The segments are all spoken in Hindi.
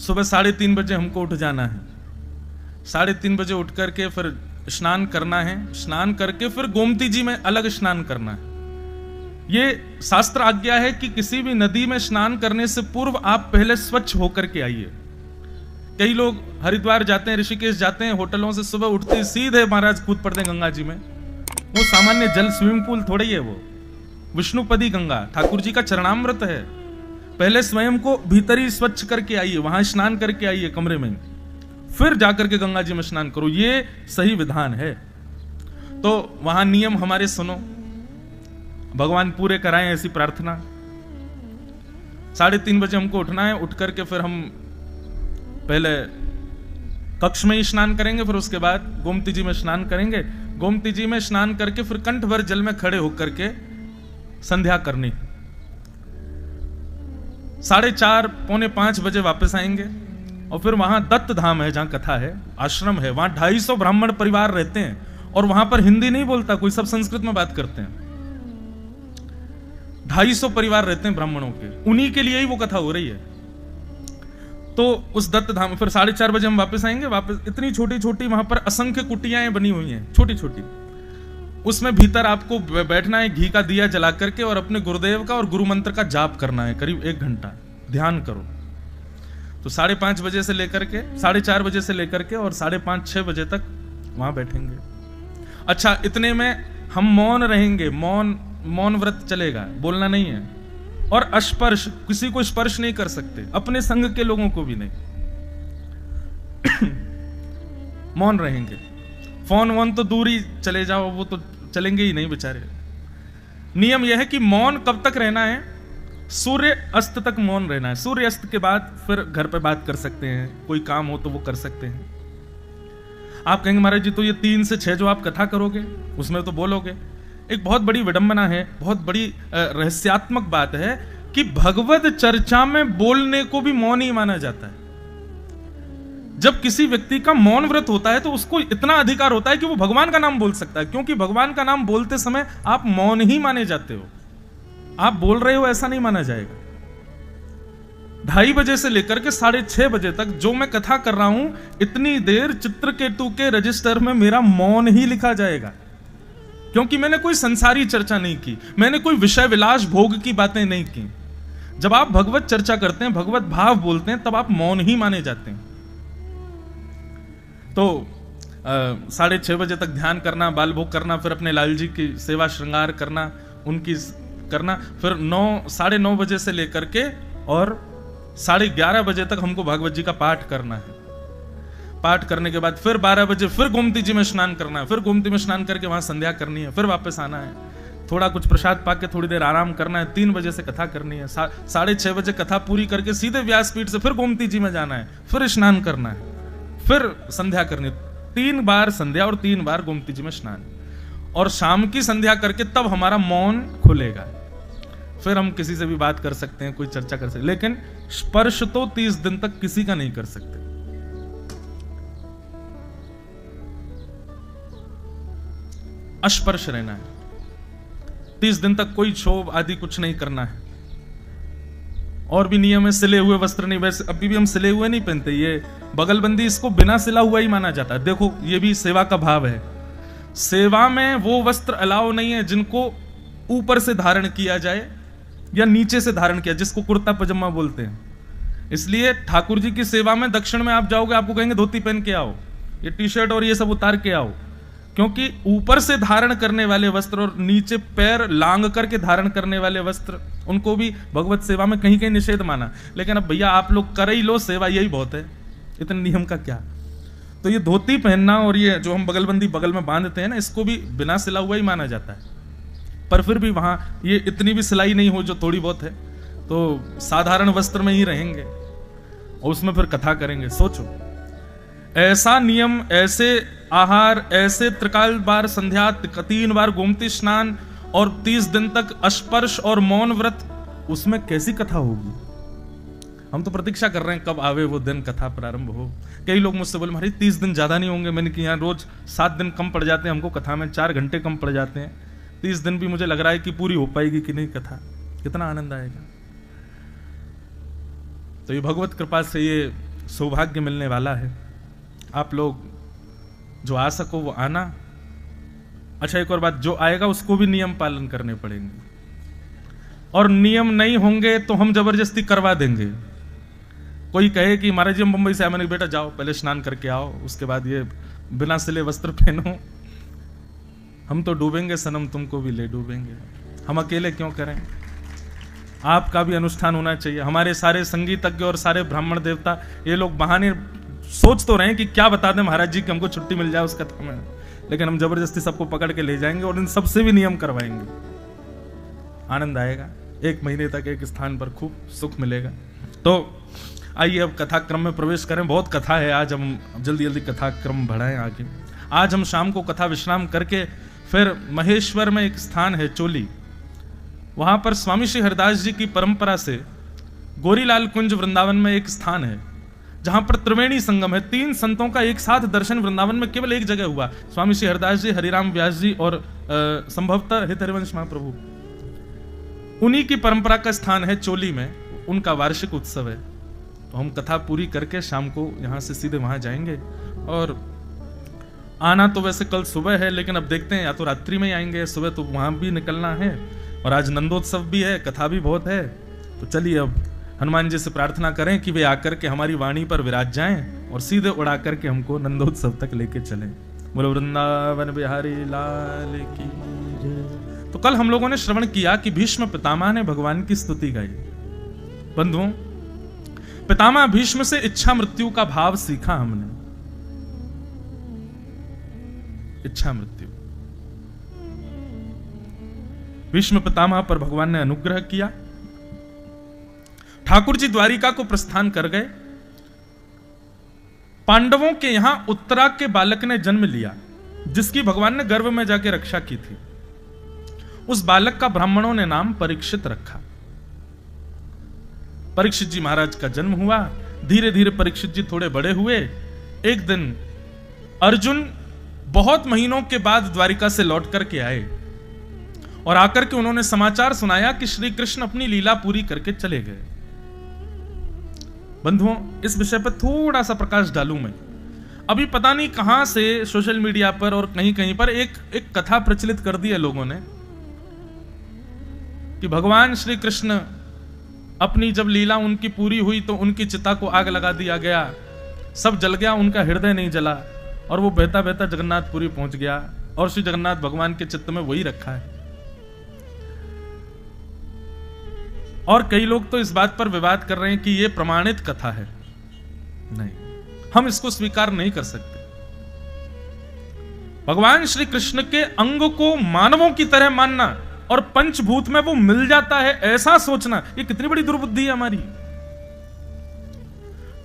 सुबह 3:30 बजे हमको उठ जाना है। 3:30 बजे उठ करके फिर स्नान करना है, स्नान करके फिर गोमती जी में अलग स्नान करना है। ये शास्त्र आज्ञा है कि किसी भी नदी में स्नान करने से पूर्व आप पहले स्वच्छ होकर के आइए। कई लोग हरिद्वार जाते हैं, ऋषिकेश जाते हैं, होटलों से सुबह उठते ही सीधे महाराज कूद पड़ते हैं गंगा जी में। वो सामान्य जल स्विमिंग पूल थोड़ी है, वो विष्णुपदी गंगा ठाकुर जी का चरणामृत है। पहले स्वयं को भीतर ही स्वच्छ करके आइए, वहां स्नान करके आइए कमरे में, फिर जाकर के गंगा जी में स्नान करो। ये सही विधान है। तो वहां नियम हमारे सुनो, भगवान पूरे कराएं ऐसी प्रार्थना। 3:30 बजे हमको उठना है। उठ करके फिर हम पहले कक्ष में ही स्नान करेंगे, फिर उसके बाद गोमती जी में स्नान करेंगे। गोमती जी में स्नान करके फिर कंठ भर जल में खड़े होकर के संध्या करनी। 4:30 पौने 5 बजे वापस आएंगे और फिर वहां दत्त धाम है, जहां कथा है, आश्रम है, वहां 250 ब्राह्मण परिवार रहते हैं और वहां पर हिंदी नहीं बोलता कोई, सब संस्कृत में बात करते हैं। 250 परिवार रहते हैं ब्राह्मणों के, उन्हीं के लिए ही वो कथा हो रही है। तो उस दत्त धाम फिर 4:30 बजे हम वापस आएंगे। वापस इतनी छोटी छोटी वहां पर असंख्य कुटियाएं बनी हुई हैं, छोटी छोटी। उसमें भीतर आपको बैठना है, घी का दिया जला करके और अपने गुरुदेव का और गुरु मंत्र का जाप करना है, करीब 1 घंटा ध्यान करो। तो 5:30 बजे से लेकर के 4:30 बजे से लेकर के और 5:30-6 बजे तक वहां बैठेंगे। अच्छा, इतने में हम मौन रहेंगे, मौन व्रत चलेगा, बोलना नहीं है। और अस्पर्श, किसी को स्पर्श नहीं कर सकते, अपने संग के लोगों को भी नहीं। मौन रहेंगे। फोन वोन तो दूर ही चले जाओ, वो तो चलेंगे ही नहीं बेचारे। नियम यह है कि मौन कब तक रहना है? सूर्य अस्त तक मौन रहना है। सूर्य अस्त के बाद फिर घर पे बात कर सकते हैं, कोई काम हो तो वो कर सकते हैं। आप कहेंगे महाराज जी तो ये 3 से 6 जो आप कथा करोगे उसमें तो बोलोगे। एक बहुत बड़ी विडंबना है, बहुत बड़ी रहस्यात्मक बात है कि भगवत चर्चा में बोलने को भी मौन ही माना जाता है। जब किसी व्यक्ति का मौन व्रत होता है तो उसको इतना अधिकार होता है कि वो भगवान का नाम बोल सकता है, क्योंकि भगवान का नाम बोलते समय आप मौन ही माने जाते हो, आप बोल रहे हो ऐसा नहीं माना जाएगा। 2:30 बजे से लेकर के 6:30 बजे तक जो मैं कथा कर रहा हूं, इतनी देर चित्रकेतु के रजिस्टर में मेरा मौन ही लिखा जाएगा, क्योंकि मैंने कोई संसारी चर्चा नहीं की, मैंने कोई विषय विलास भोग की बातें नहीं की। जब आप भगवत चर्चा करते हैं, भगवत भाव बोलते हैं, तब आप मौन ही माने जाते हैं। तो 6:30 बजे तक ध्यान करना, बाल भोग करना, फिर अपने लाल जी की सेवा श्रृंगार करना, उनकी करना, फिर 9-9:30 बजे से लेकर के और 11:30 बजे तक हमको भागवत जी का पाठ करना है। पाठ करने के बाद फिर 12 बजे फिर गोमती जी में स्नान करना है, फिर गोमती में स्नान करके वहां संध्या करनी है, फिर वापस आना है, थोड़ा कुछ प्रसाद पाके थोड़ी देर आराम करना है, 3 बजे से कथा करनी है, 6:30 बजे कथा पूरी करके सीधे व्यासपीठ से फिर गोमती जी में जाना है, फिर स्नान करना है, फिर संध्या करनी है। 3 बार संध्या और 3 बार गोमती जी में स्नान, और शाम की संध्या करके तब हमारा मौन खुलेगा। फिर हम किसी से भी बात कर सकते हैं, कोई चर्चा कर सकते हैं, लेकिन स्पर्श तो 30 दिन तक किसी का नहीं कर सकते। अस्पर्श रहना है 30 दिन तक, कोई क्षोभ आदि कुछ नहीं करना है। और भी नियम है, सिले हुए वस्त्र नहीं, वैसे अभी भी हम सिले हुए नहीं पहनते, ये बगलबंदी इसको बिना सिला हुआ ही माना जाता है। देखो ये भी सेवा का भाव है। सेवा में वो वस्त्र अलाउ नहीं है जिनको ऊपर से धारण किया जाए या नीचे से धारण किया, जिसको कुर्ता पजामा बोलते हैं। इसलिए ठाकुर जी की सेवा में दक्षिण में आप जाओगे, आपको कहेंगे धोती पहन के आओ, ये टी-शर्ट और ये सब उतार के आओ, क्योंकि ऊपर से धारण करने वाले वस्त्र और नीचे पैर लांग करके धारण करने वाले वस्त्र, उनको भी भगवत सेवा में कहीं कहीं निषेध माना। लेकिन अब भैया आप लोग कर ही लो सेवा, यही बहुत है, इतने नियम का क्या। तो ये धोती पहनना और ये जो हम बगलबंदी बगल में बांधते हैं ना, इसको भी बिना सिला हुआ ही माना जाता है। पर फिर भी वहां ये इतनी भी सिलाई नहीं हो जो थोड़ी बहुत है, तो साधारण वस्त्र में ही रहेंगे और उसमें फिर कथा करेंगे। सोचो, ऐसा नियम, ऐसे आहार, ऐसे त्रिकाल बार संध्या, 3 बार गोमती स्नान और 30 दिन तक अस्पर्श और मौन व्रत, उसमें कैसी कथा होगी। हम तो प्रतीक्षा कर रहे हैं कब आवे वो दिन, कथा प्रारंभ हो। कई लोग मुझसे बोले महाराज 30 दिन ज्यादा नहीं होंगे? मैंने कि यहाँ रोज 7 दिन कम पड़ जाते हैं हमको कथा में, 4 घंटे कम पड़ जाते हैं। 30 दिन भी मुझे लग रहा है कि पूरी हो पाएगी कि नहीं कथा, कितना आनंद आएगा। तो ये भगवत कृपा से ये सौभाग्य मिलने वाला है। आप लोग जो आ सको वो आना। अच्छा, एक और बात, जो आएगा उसको भी नियम पालन करने पड़ेंगे, और नियम नहीं होंगे तो हम जबरदस्ती करवा देंगे। कोई कहे कि महाराज जी हम मुंबई से आए, मैंने बेटा जाओ पहले स्नान करके आओ, उसके बाद ये बिना सिले वस्त्र पहनो। हम तो डूबेंगे सनम, तुमको भी ले डूबेंगे। हम अकेले क्यों करें? आपका भी अनुष्ठान होना चाहिए। हमारे सारे संगीतज्ञ और सारे ब्राह्मण देवता ये लोग बहाने सोच तो रहे हैं कि क्या बता दें महाराज जी कि हमको छुट्टी मिल जाए उस कथा में, लेकिन हम जबरदस्ती सबको पकड़ के ले जाएंगे और इन सबसे भी नियम करवाएंगे। आनंद आएगा, 1 महीने तक एक स्थान पर खूब सुख मिलेगा। तो आइए अब कथा क्रम में प्रवेश करें। बहुत कथा है आज, हम जल्दी जल्दी कथा क्रम बढ़ाएं आगे। आज हम शाम को कथा विश्राम करके फिर महेश्वर में एक स्थान है चोली, वहां पर स्वामी श्री हरिदास जी की परंपरा से गोरीलाल कुंज वृंदावन में एक स्थान है जहां पर त्रिवेणी संगम है। 3 संतों का एक साथ दर्शन वृंदावन में केवल एक जगह हुआ, स्वामी श्री हरिदास जी, हरिराम व्यास जी और संभवतः हित हरिवंश महाप्रभु। उन्हीं की परंपरा का स्थान है चोली में, उनका वार्षिक उत्सव है। तो हम कथा पूरी करके शाम को यहां से सीधे वहां जाएंगे। और आना तो वैसे कल सुबह है, लेकिन अब देखते हैं, या तो रात्रि में आएंगे, सुबह तो वहां भी निकलना है। और आज नंदोत्सव भी है, कथा भी बहुत है। तो चलिए अब हनुमान जी से प्रार्थना करें कि वे आकर के हमारी वाणी पर विराज जाएं और सीधे उड़ा करके हमको नंदोत्सव तक लेके चलें। बोलो वृंदावन बिहारी लाल की जय। तो कल हम लोगों ने श्रवण किया कि भीष्म पितामह ने भगवान की स्तुति गाई। बंधुओं, पितामह भीष्म से इच्छा मृत्यु का भाव सीखा हमने। इच्छा मृत्यु, भीष्म पितामह पर भगवान ने अनुग्रह किया। ठाकुर जी द्वारिका को प्रस्थान कर गए। पांडवों के यहां उत्तरा के बालक ने जन्म लिया, जिसकी भगवान ने गर्भ में जाके रक्षा की थी। उस बालक का ब्राह्मणों ने नाम परीक्षित रखा। परीक्षित जी महाराज का जन्म हुआ। धीरे धीरे परीक्षित जी थोड़े बड़े हुए। एक दिन अर्जुन बहुत महीनों के बाद द्वारिका से लौट करके आए और आकर के उन्होंने समाचार सुनाया कि श्री कृष्ण अपनी लीला पूरी करके चले गए। बंधुओं, इस विषय पर थोड़ा सा प्रकाश डालूं मैं। अभी पता नहीं कहां से सोशल मीडिया पर और कहीं कहीं पर एक कथा प्रचलित कर दी है लोगों ने कि भगवान श्री कृष्ण अपनी जब लीला उनकी पूरी हुई तो उनकी चिता को आग लगा दिया गया, सब जल गया, उनका हृदय नहीं जला और वो बहता बहता जगन्नाथपुरी पहुंच गया और श्री जगन्नाथ भगवान के चित्त में वही रखा है। और कई लोग तो इस बात पर विवाद कर रहे हैं कि यह प्रमाणित कथा है। नहीं, हम इसको स्वीकार नहीं कर सकते। भगवान श्री कृष्ण के अंग को मानवों की तरह मानना और पंचभूत में वो मिल जाता है ऐसा सोचना, ये कितनी बड़ी दुर्बुद्धि है हमारी।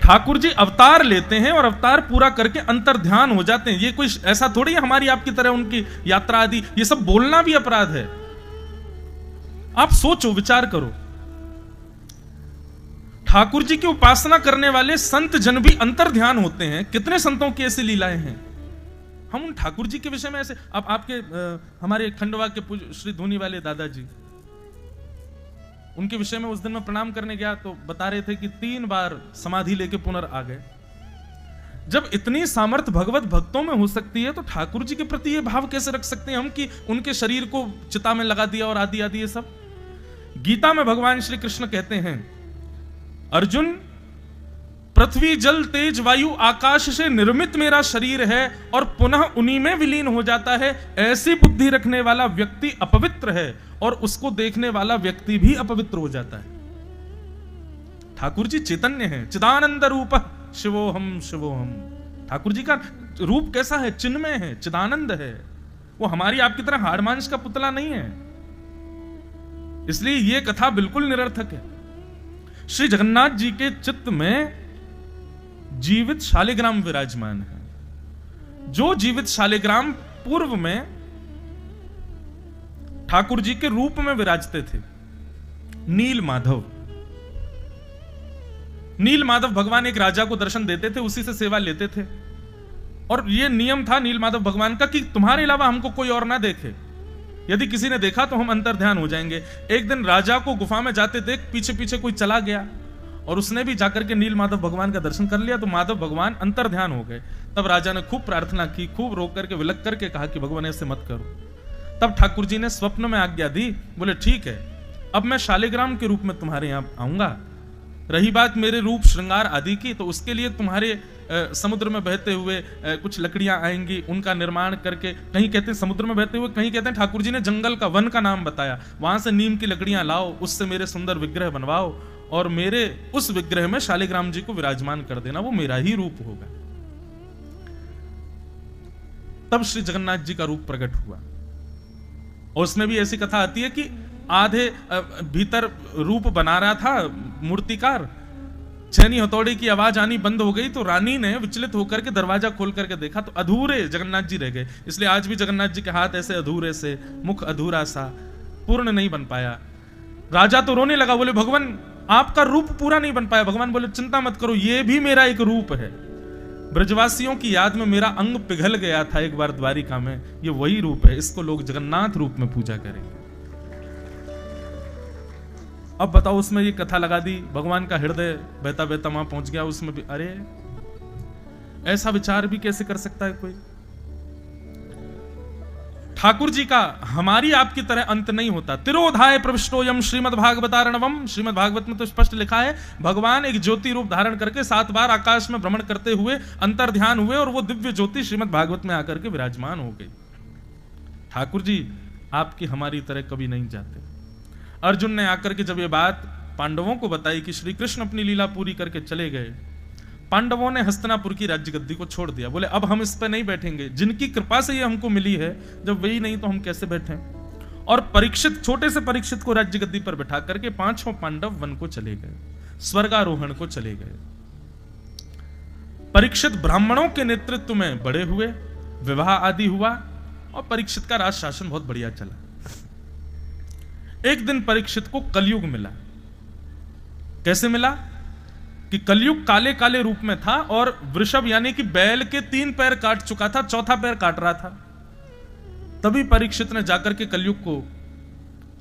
ठाकुर जी अवतार लेते हैं और अवतार पूरा करके अंतर्ध्यान हो जाते हैं। ये कोई ऐसा थोड़ी है हमारी आपकी तरह उनकी यात्रा आदि, ये सब बोलना भी अपराध है। आप सोचो, विचार करो, ठाकुर जी की उपासना करने वाले संत जन भी अंतर्ध्यान होते हैं। कितने संतों की ऐसी लीलाएं हैं। हम उन ठाकुर जी के विषय में ऐसे, अब आपके हमारे खंडवा के श्री धोनी वाले दादाजी, उनके विषय में उस दिन मैं प्रणाम करने गया तो बता रहे थे कि 3 बार समाधि लेके पुनर् आ गए। जब इतनी सामर्थ्य भगवत भक्तों में हो सकती है तो ठाकुर जी के प्रति ये भाव कैसे रख सकते हैं हम कि उनके शरीर को चिता में लगा दिया और आदि आदि ये सब। गीता में भगवान श्री कृष्ण कहते हैं, अर्जुन, पृथ्वी जल तेज वायु आकाश से निर्मित मेरा शरीर है और पुनः उन्हीं में विलीन हो जाता है। ऐसी बुद्धि रखने वाला व्यक्ति अपवित्र है और उसको देखने वाला व्यक्ति भी अपवित्र हो जाता है। ठाकुर जी चैतन्य है, चिदानंद रूप शिवोहम शिवोहम। ठाकुर जी का रूप कैसा है? चिन्मय है, चिदानंद है। वो हमारी आपकी तरह हाड़ मांस का पुतला नहीं है। इसलिए यह कथा बिल्कुल निरर्थक है। श्री जगन्नाथ जी के चित्त में जीवित शालिग्राम विराजमान है। जो जीवित शालिग्राम पूर्व में ठाकुर जी के रूप में विराजते थे। नील माधव, नील माधव भगवान एक राजा को दर्शन देते थे, उसी से सेवा लेते थे। और यह नियम था नील माधव भगवान का कि तुम्हारे अलावा हमको कोई और ना देखे। यदि किसी ने देखा तो हम अंतर्ध्यान हो जाएंगे। एक दिन राजा को गुफा में जाते देख पीछे पीछे कोई चला गया और उसने भी जाकर के नील माधव भगवान का दर्शन कर लिया तो माधव भगवान अंतर ध्यान हो गए। तब राजा ने खूब प्रार्थना की, खूब रो करके विलक करके कहा कि भगवान ऐसे मत करो। तब ठाकुर जी ने स्वप्न में आज्ञा दी, बोले ठीक है, अब मैं शालिग्राम के रूप में तुम्हारे यहां आऊंगा। रही बात मेरे रूप श्रृंगार आदि की, तो उसके लिए तुम्हारे समुद्र में बहते हुए कुछ लकड़ियां आएंगी, उनका निर्माण करके, कहीं कहते हैं समुद्र में बहते हुए, कहीं कहते हैं ठाकुर जी ने जंगल का, वन का नाम बताया, वहां से नीम की लकड़ियां लाओ, उससे मेरे सुंदर विग्रह बनवाओ और मेरे उस विग्रह में शालिग्राम जी को विराजमान कर देना, वो मेरा ही रूप होगा। तब श्री जगन्नाथ जी का रूप प्रकट हुआ। और उसमें भी ऐसी कथा आती है कि आधे भीतर रूप बना रहा था मूर्तिकार, छेनी हथौड़ी की आवाज आनी बंद हो गई, तो रानी ने विचलित होकर के दरवाजा खोल करके देखा तो अधूरे जगन्नाथ जी रह गए। इसलिए आज भी जगन्नाथ जी के हाथ ऐसे अधूरे से, मुख अधूरा सा, पूर्ण नहीं बन पाया। राजा तो रोने लगा, बोले भगवान आपका रूप पूरा नहीं बन पाया। भगवान बोले चिंता मत करो, ये भी मेरा एक रूप है। ब्रजवासियों की याद में मेरा अंग पिघल गया था एक बार द्वारिका में, ये वही रूप है, इसको लोग जगन्नाथ रूप में पूजा करेंगे। अब बताओ, उसमें ये कथा लगा दी, भगवान का हृदय बहता बहता वहां पहुंच गया, उसमें भी अरे ऐसा विचार भी कैसे कर सकता है कोई। ठाकुर जी का हमारी आपकी तरह अंत नहीं होता। तिरोधाय प्रविष्टोयम श्रीमद्भागवतारणवम, श्रीमद् भागवत में तो स्पष्ट लिखा है, भगवान एक ज्योति रूप धारण करके 7 बार आकाश में भ्रमण करते हुए अंतर ध्यान हुए और वो दिव्य ज्योति श्रीमद् भागवत में आकर के विराजमान हो गई। ठाकुर जी आपकी हमारी तरह कभी नहीं जाते। अर्जुन ने आकर के जब ये बात पांडवों को बताई कि श्री कृष्ण अपनी लीला पूरी करके चले गए, पांडवों ने हस्तिनापुर की राज्य गद्दी को छोड़ दिया। बोले अब हम इस पे नहीं बैठेंगे, जिनकी कृपा से ये हमको मिली है, जब वही नहीं तो हम कैसे बैठें। और परीक्षित, छोटे से परीक्षित को राज्य गद्दी पर बैठा करके 5 पांडव वन को चले गए, स्वर्गारोहण को चले गए। परीक्षित ब्राह्मणों के नेतृत्व में बड़े हुए, विवाह आदि हुआ और परीक्षित का राज शासन बहुत बढ़िया चला। एक दिन परीक्षित को कलयुग मिला। कैसे मिला कि कलयुग काले काले रूप में था और वृषभ यानी कि बैल के 3 पैर काट चुका था, 4था पैर काट रहा था। तभी परीक्षित ने जाकर के कलयुग को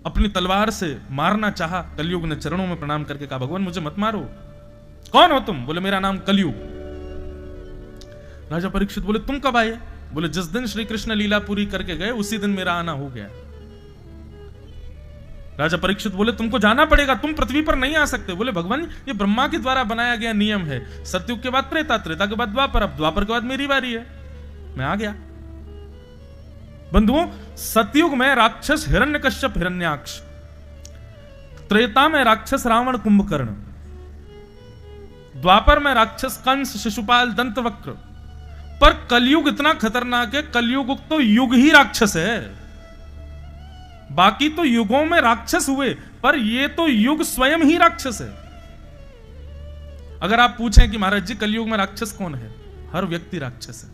अपनी तलवार से मारना चाहा। कलयुग ने चरणों में प्रणाम करके कहा, भगवान मुझे मत मारो। कौन हो तुम? बोले मेरा नाम कलयुग। राजा परीक्षित बोले तुम कब आए? बोले जिस दिन श्री कृष्ण लीला पूरी करके गए उसी दिन मेरा आना हो गया। राजा परीक्षित बोले तुमको जाना पड़ेगा, तुम पृथ्वी पर नहीं आ सकते। बोले भगवान ये ब्रह्मा के द्वारा बनाया गया नियम है, सतयुग के बाद त्रेता, त्रेता के बाद द्वापर, अब द्वापर के बाद मेरी बारी है, मैं आ गया। बंधुओं, सतयुग में राक्षस हिरण्यकश्यप हिरण्याक्ष, त्रेता में राक्षस रावण कुंभकर्ण, द्वापर में राक्षस कंस शिशुपाल दंतवक्र, पर कलयुग इतना खतरनाक है, कलयुग तो युग ही राक्षस है। बाकी तो युगों में राक्षस हुए, पर ये तो युग स्वयं ही राक्षस है। अगर आप पूछें कि महाराज जी कलयुग में राक्षस कौन है, हर व्यक्ति राक्षस है,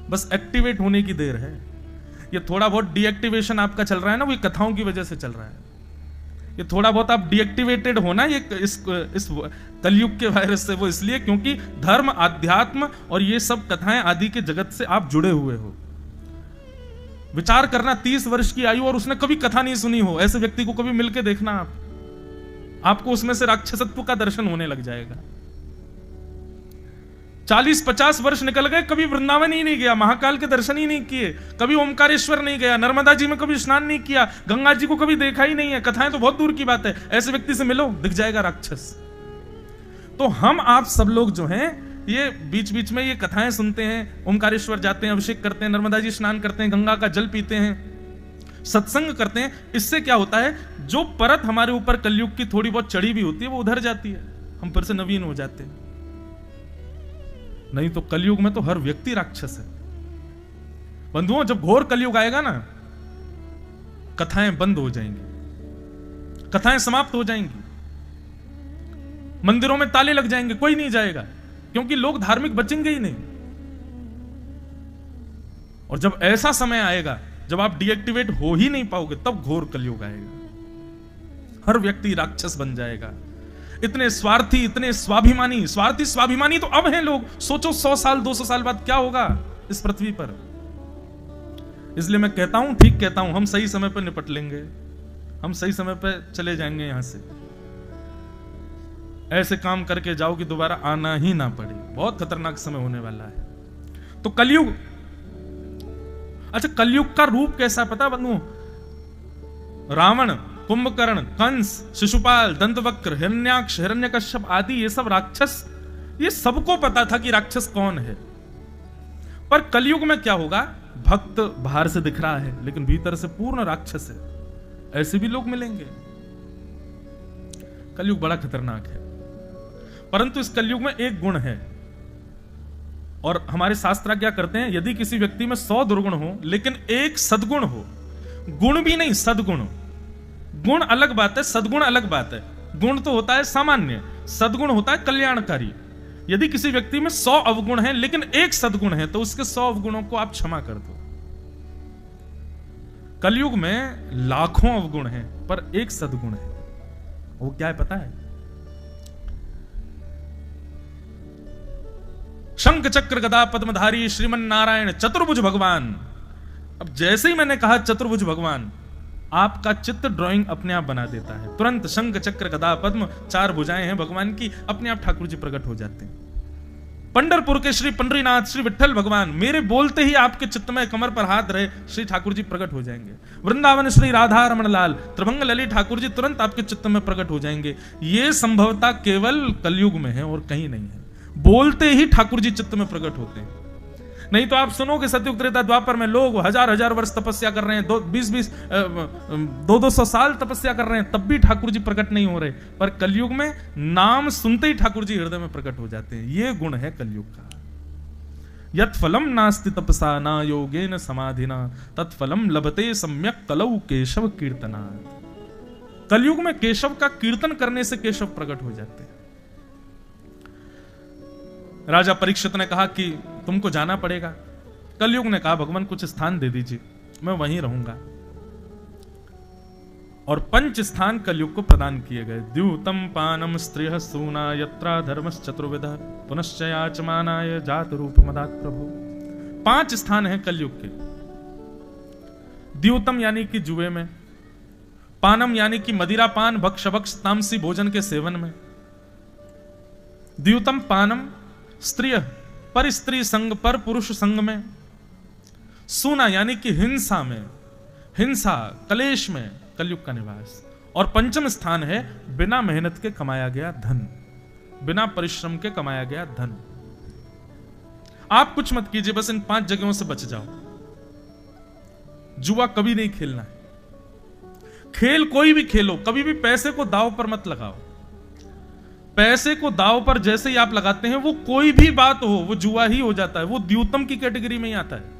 बस एक्टिवेट होने की देर है। ये थोड़ा बहुत डीएक्टिवेशन आपका चल रहा है ना, वो कथाओं की वजह से चल रहा है। ये थोड़ा बहुत आप डीएक्टिवेटेड होना ये इस कलयुग के वायरस से, वो इसलिए क्योंकि धर्म, आध्यात्म और ये सब कथाएं आदि के जगत से आप जुड़े हुए हो। विचार करना, 30 वर्ष की आयु और उसने कभी कथा नहीं सुनी हो, ऐसे व्यक्ति को कभी मिलके देखना आपको उसमें से राक्षसत्व का दर्शन होने लग जाएगा। 40-50 वर्ष निकल गए, कभी वृंदावन ही नहीं गया, महाकाल के दर्शन ही नहीं किए, कभी ओमकारेश्वर नहीं गया, नर्मदा जी में कभी स्नान नहीं किया, गंगा जी को कभी देखा ही नहीं है, कथाएं तो बहुत दूर की बात है। ऐसे व्यक्ति से मिलो, दिख जाएगा राक्षस। तो हम आप सब लोग जो हैं, ये बीच बीच में ये कथाएं सुनते हैं, ओमकारेश्वर जाते हैं, अभिषेक करते हैं, नर्मदा जी स्नान करते हैं, गंगा का जल पीते हैं, सत्संग करते हैं। इससे क्या होता है, जो परत हमारे ऊपर कलयुग की थोड़ी बहुत चढ़ी भी होती है वो उधर जाती है, हम फिर से नवीन हो जाते हैं। नहीं तो कलयुग में तो हर व्यक्ति राक्षस है। बंधुओं, जब घोर कलयुग आएगा ना, कथाएं बंद हो जाएंगी, कथाएं समाप्त हो जाएंगी, मंदिरों में ताले लग जाएंगे, कोई नहीं जाएगा, क्योंकि लोग धार्मिक बचेंगे ही नहीं। और जब ऐसा समय आएगा जब आप डीएक्टिवेट हो ही नहीं पाओगे, तब घोर कलयुग आएगा, हर व्यक्ति राक्षस बन जाएगा। इतने स्वार्थी, इतने स्वाभिमानी, स्वार्थी स्वाभिमानी तो अब हैं लोग। सोचो 100 साल 200 साल बाद क्या होगा इस पृथ्वी पर। इसलिए मैं कहता हूं, ठीक कहता हूं, हम सही समय पर निपट लेंगे, हम सही समय पर चले जाएंगे यहां से। ऐसे काम करके जाओ कि दोबारा आना ही ना पड़े। बहुत खतरनाक समय होने वाला है। तो कलयुग, अच्छा कलयुग का रूप कैसा पता बंधुओं? रावण, कुंभकर्ण, कंस, शिशुपाल, दंतवक्र, हिरण्याक्ष, हिरण्यकश्यप आदि ये सब राक्षस, ये सबको पता था कि राक्षस कौन है। पर कलयुग में क्या होगा? भक्त बाहर से दिख रहा है लेकिन भीतर से पूर्ण राक्षस है। ऐसे भी लोग मिलेंगे। कलयुग बड़ा खतरनाक है। परंतु इस कलयुग में एक गुण है, और हमारे शास्त्र क्या करते हैं, यदि किसी व्यक्ति में 100 दुर्गुण हो लेकिन एक सद्गुण हो, गुण भी नहीं सद्गुण, गुण अलग बात है, सद्गुण अलग बात है। गुण तो होता है सामान्य, सद्गुण होता है कल्याणकारी। यदि किसी व्यक्ति में 100 अवगुण है लेकिन एक सद्गुण है तो उसके 100 अवगुणों को आप क्षमा कर दो। कलयुग में लाखों अवगुण हैं पर एक सद्गुण है। वो क्या है पता है? शंख चक्र गदा पद्मधारी श्रीमन नारायण चतुर्भुज भगवान। अब जैसे ही मैंने कहा चतुर्भुज भगवान, आपका चित्त ड्राइंग अपने आप बना देता है। तुरंत शंख चक्र गदा पद्म, 4 भुजाएं हैं भगवान की, अपने आप ठाकुर जी प्रकट हो जाते हैं। पंढरपुर के श्री पंडरीनाथ श्री विठ्ठल भगवान, मेरे बोलते ही आपके चित्त में कमर पर हाथ रहे श्री ठाकुर जी प्रकट हो जाएंगे। वृंदावन श्री राधा रमण लाल त्रिभंग ललित ठाकुर जी तुरंत आपके चित्त में प्रकट हो जाएंगे। ये संभवता केवल कलयुग में है और कहीं नहीं है। बोलते ही ठाकुर जी चित्त में प्रकट होते हैं। नहीं तो आप सुनोगे सतयुग त्रेता द्वापर में लोग हजार वर्ष तपस्या कर रहे हैं, 200 साल तपस्या कर रहे हैं, तब भी ठाकुर जी प्रकट नहीं हो रहे। पर कलयुग में नाम सुनते ही ठाकुर जी हृदय में प्रकट हो जाते हैं। ये गुण है कलयुग का। यत् फलम नास्ति तपसा न योगेन समाधिना तत्फलम लभते सम्यक कलौ केशव कीर्तनात्। कलयुग में केशव का कीर्तन करने से केशव प्रकट हो जाते हैं। राजा परीक्षित ने कहा कि तुमको जाना पड़ेगा। कलयुग ने कहा भगवान कुछ स्थान दे दीजिए, मैं वहीं रहूंगा। और 5 स्थान कलयुग को प्रदान किए गए। द्यूतम पानम स्त्रियः सूना यत्रा धर्मश्च चतुर्विधः पुनश्च याचमानाय जात रूप मदात् प्रभु। 5 स्थान हैं कलयुग के। द्यूतम यानी कि जुए में, पानम यानी कि मदिरा पान भक्ष भक्ष तामसी भोजन के सेवन में। द्यूतम पानम स्त्रिय पर स्त्री संग पर पुरुष संग में। सूना यानी कि हिंसा में, हिंसा कलेश में कलयुग का निवास। और 5म स्थान है बिना मेहनत के कमाया गया धन, बिना परिश्रम के कमाया गया धन। आप कुछ मत कीजिए, बस इन 5 जगहों से बच जाओ। जुआ कभी नहीं खेलना है। खेल कोई भी खेलो, कभी भी पैसे को दांव पर मत लगाओ। पैसे को दांव पर जैसे ही आप लगाते हैं वो कोई भी बात हो वो जुआ ही हो जाता है। वो द्यूतम की कैटेगरी में ही आता है।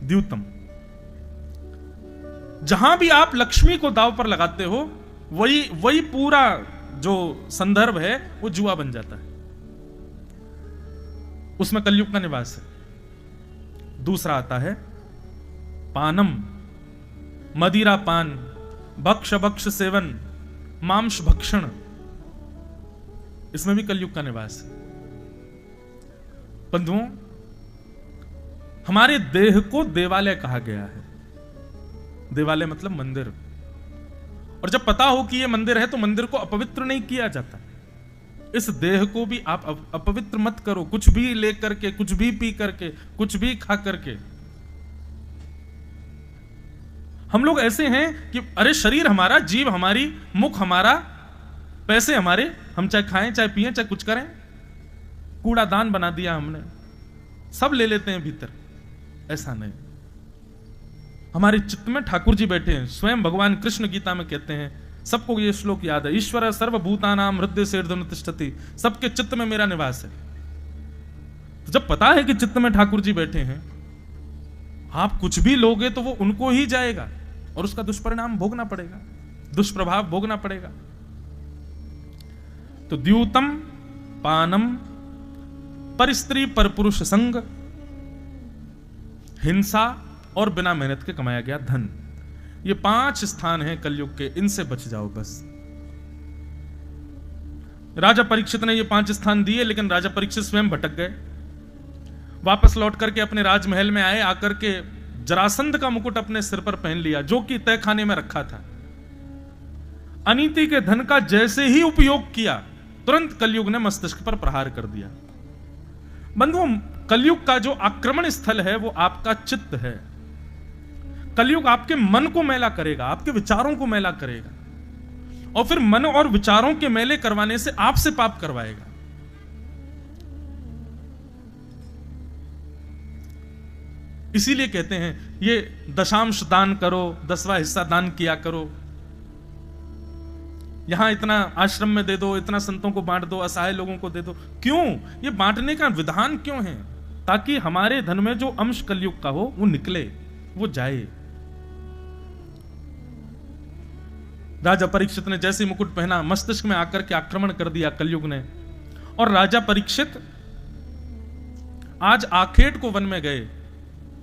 द्यूतम, जहां भी आप लक्ष्मी को दांव पर लगाते हो वही पूरा जो संदर्भ है वो जुआ बन जाता है। उसमें कलयुग का निवास है। दूसरा आता है पानम, मदिरा पान, भक्ष भक्ष सेवन, मांस भक्षण, इसमें भी कलयुग का निवास है। बंधुओं, हमारे देह को देवालय कहा गया है। देवालय मतलब मंदिर। और जब पता हो कि यह मंदिर है तो मंदिर को अपवित्र नहीं किया जाता। इस देह को भी आप अपवित्र मत करो, कुछ भी लेकर के, कुछ भी पी करके, कुछ भी खा करके। हम लोग ऐसे हैं कि अरे शरीर हमारा, जीव हमारी, मुख हमारा, पैसे हमारे, हम चाहे खाएं चाहे पिएं चाहे कुछ करें। कूड़ादान बना दिया हमने, सब ले लेते हैं भीतर। ऐसा नहीं। हमारे चित्त में ठाकुर जी बैठे हैं। स्वयं भगवान कृष्ण गीता में कहते हैं, सबको ये श्लोक याद है, ईश्वर सर्वभूतानां हृदय सेर्धन तिष्ठति, सबके चित्त में मेरा निवास है। तो जब पता है कि चित्त में ठाकुर जी बैठे हैं, आप कुछ भी लोगे तो वो उनको ही जाएगा और उसका दुष्परिणाम भोगना पड़ेगा, दुष्प्रभाव भोगना पड़ेगा। तो द्यूतम पानम, पर स्त्री पर पुरुष संग, हिंसा और बिना मेहनत के कमाया गया धन। ये 5 स्थान हैं कलयुग के, इनसे बच जाओ बस। राजा परीक्षित ने ये 5 स्थान दिए, लेकिन राजा परीक्षित स्वयं भटक गए। वापस लौट करके अपने राजमहल में आए, आकर के जरासंध का मुकुट अपने सिर पर पहन लिया जो कि तहखाने में रखा था। अनीति के धन का जैसे ही उपयोग किया, तुरंत कलयुग ने मस्तिष्क पर प्रहार कर दिया। बंधुओं, कलयुग का जो आक्रमण स्थल है वो आपका चित्त है। कलयुग आपके मन को मैला करेगा, आपके विचारों को मैला करेगा, और फिर मन और विचारों के मेले करवाने से आपसे पाप करवाएगा। इसीलिए कहते हैं ये दशांश दान करो, 10वां हिस्सा दान किया करो, यहां इतना आश्रम में दे दो, इतना संतों को बांट दो, असहाय लोगों को दे दो। क्यों ये बांटने का विधान क्यों है? ताकि हमारे धन में जो अंश कलयुग का हो वो निकले, वो जाए। राजा परीक्षित ने जैसे मुकुट पहना, मस्तिष्क में आकर के आक्रमण कर दिया कलयुग ने। और राजा परीक्षित आज आखेट को वन में गए।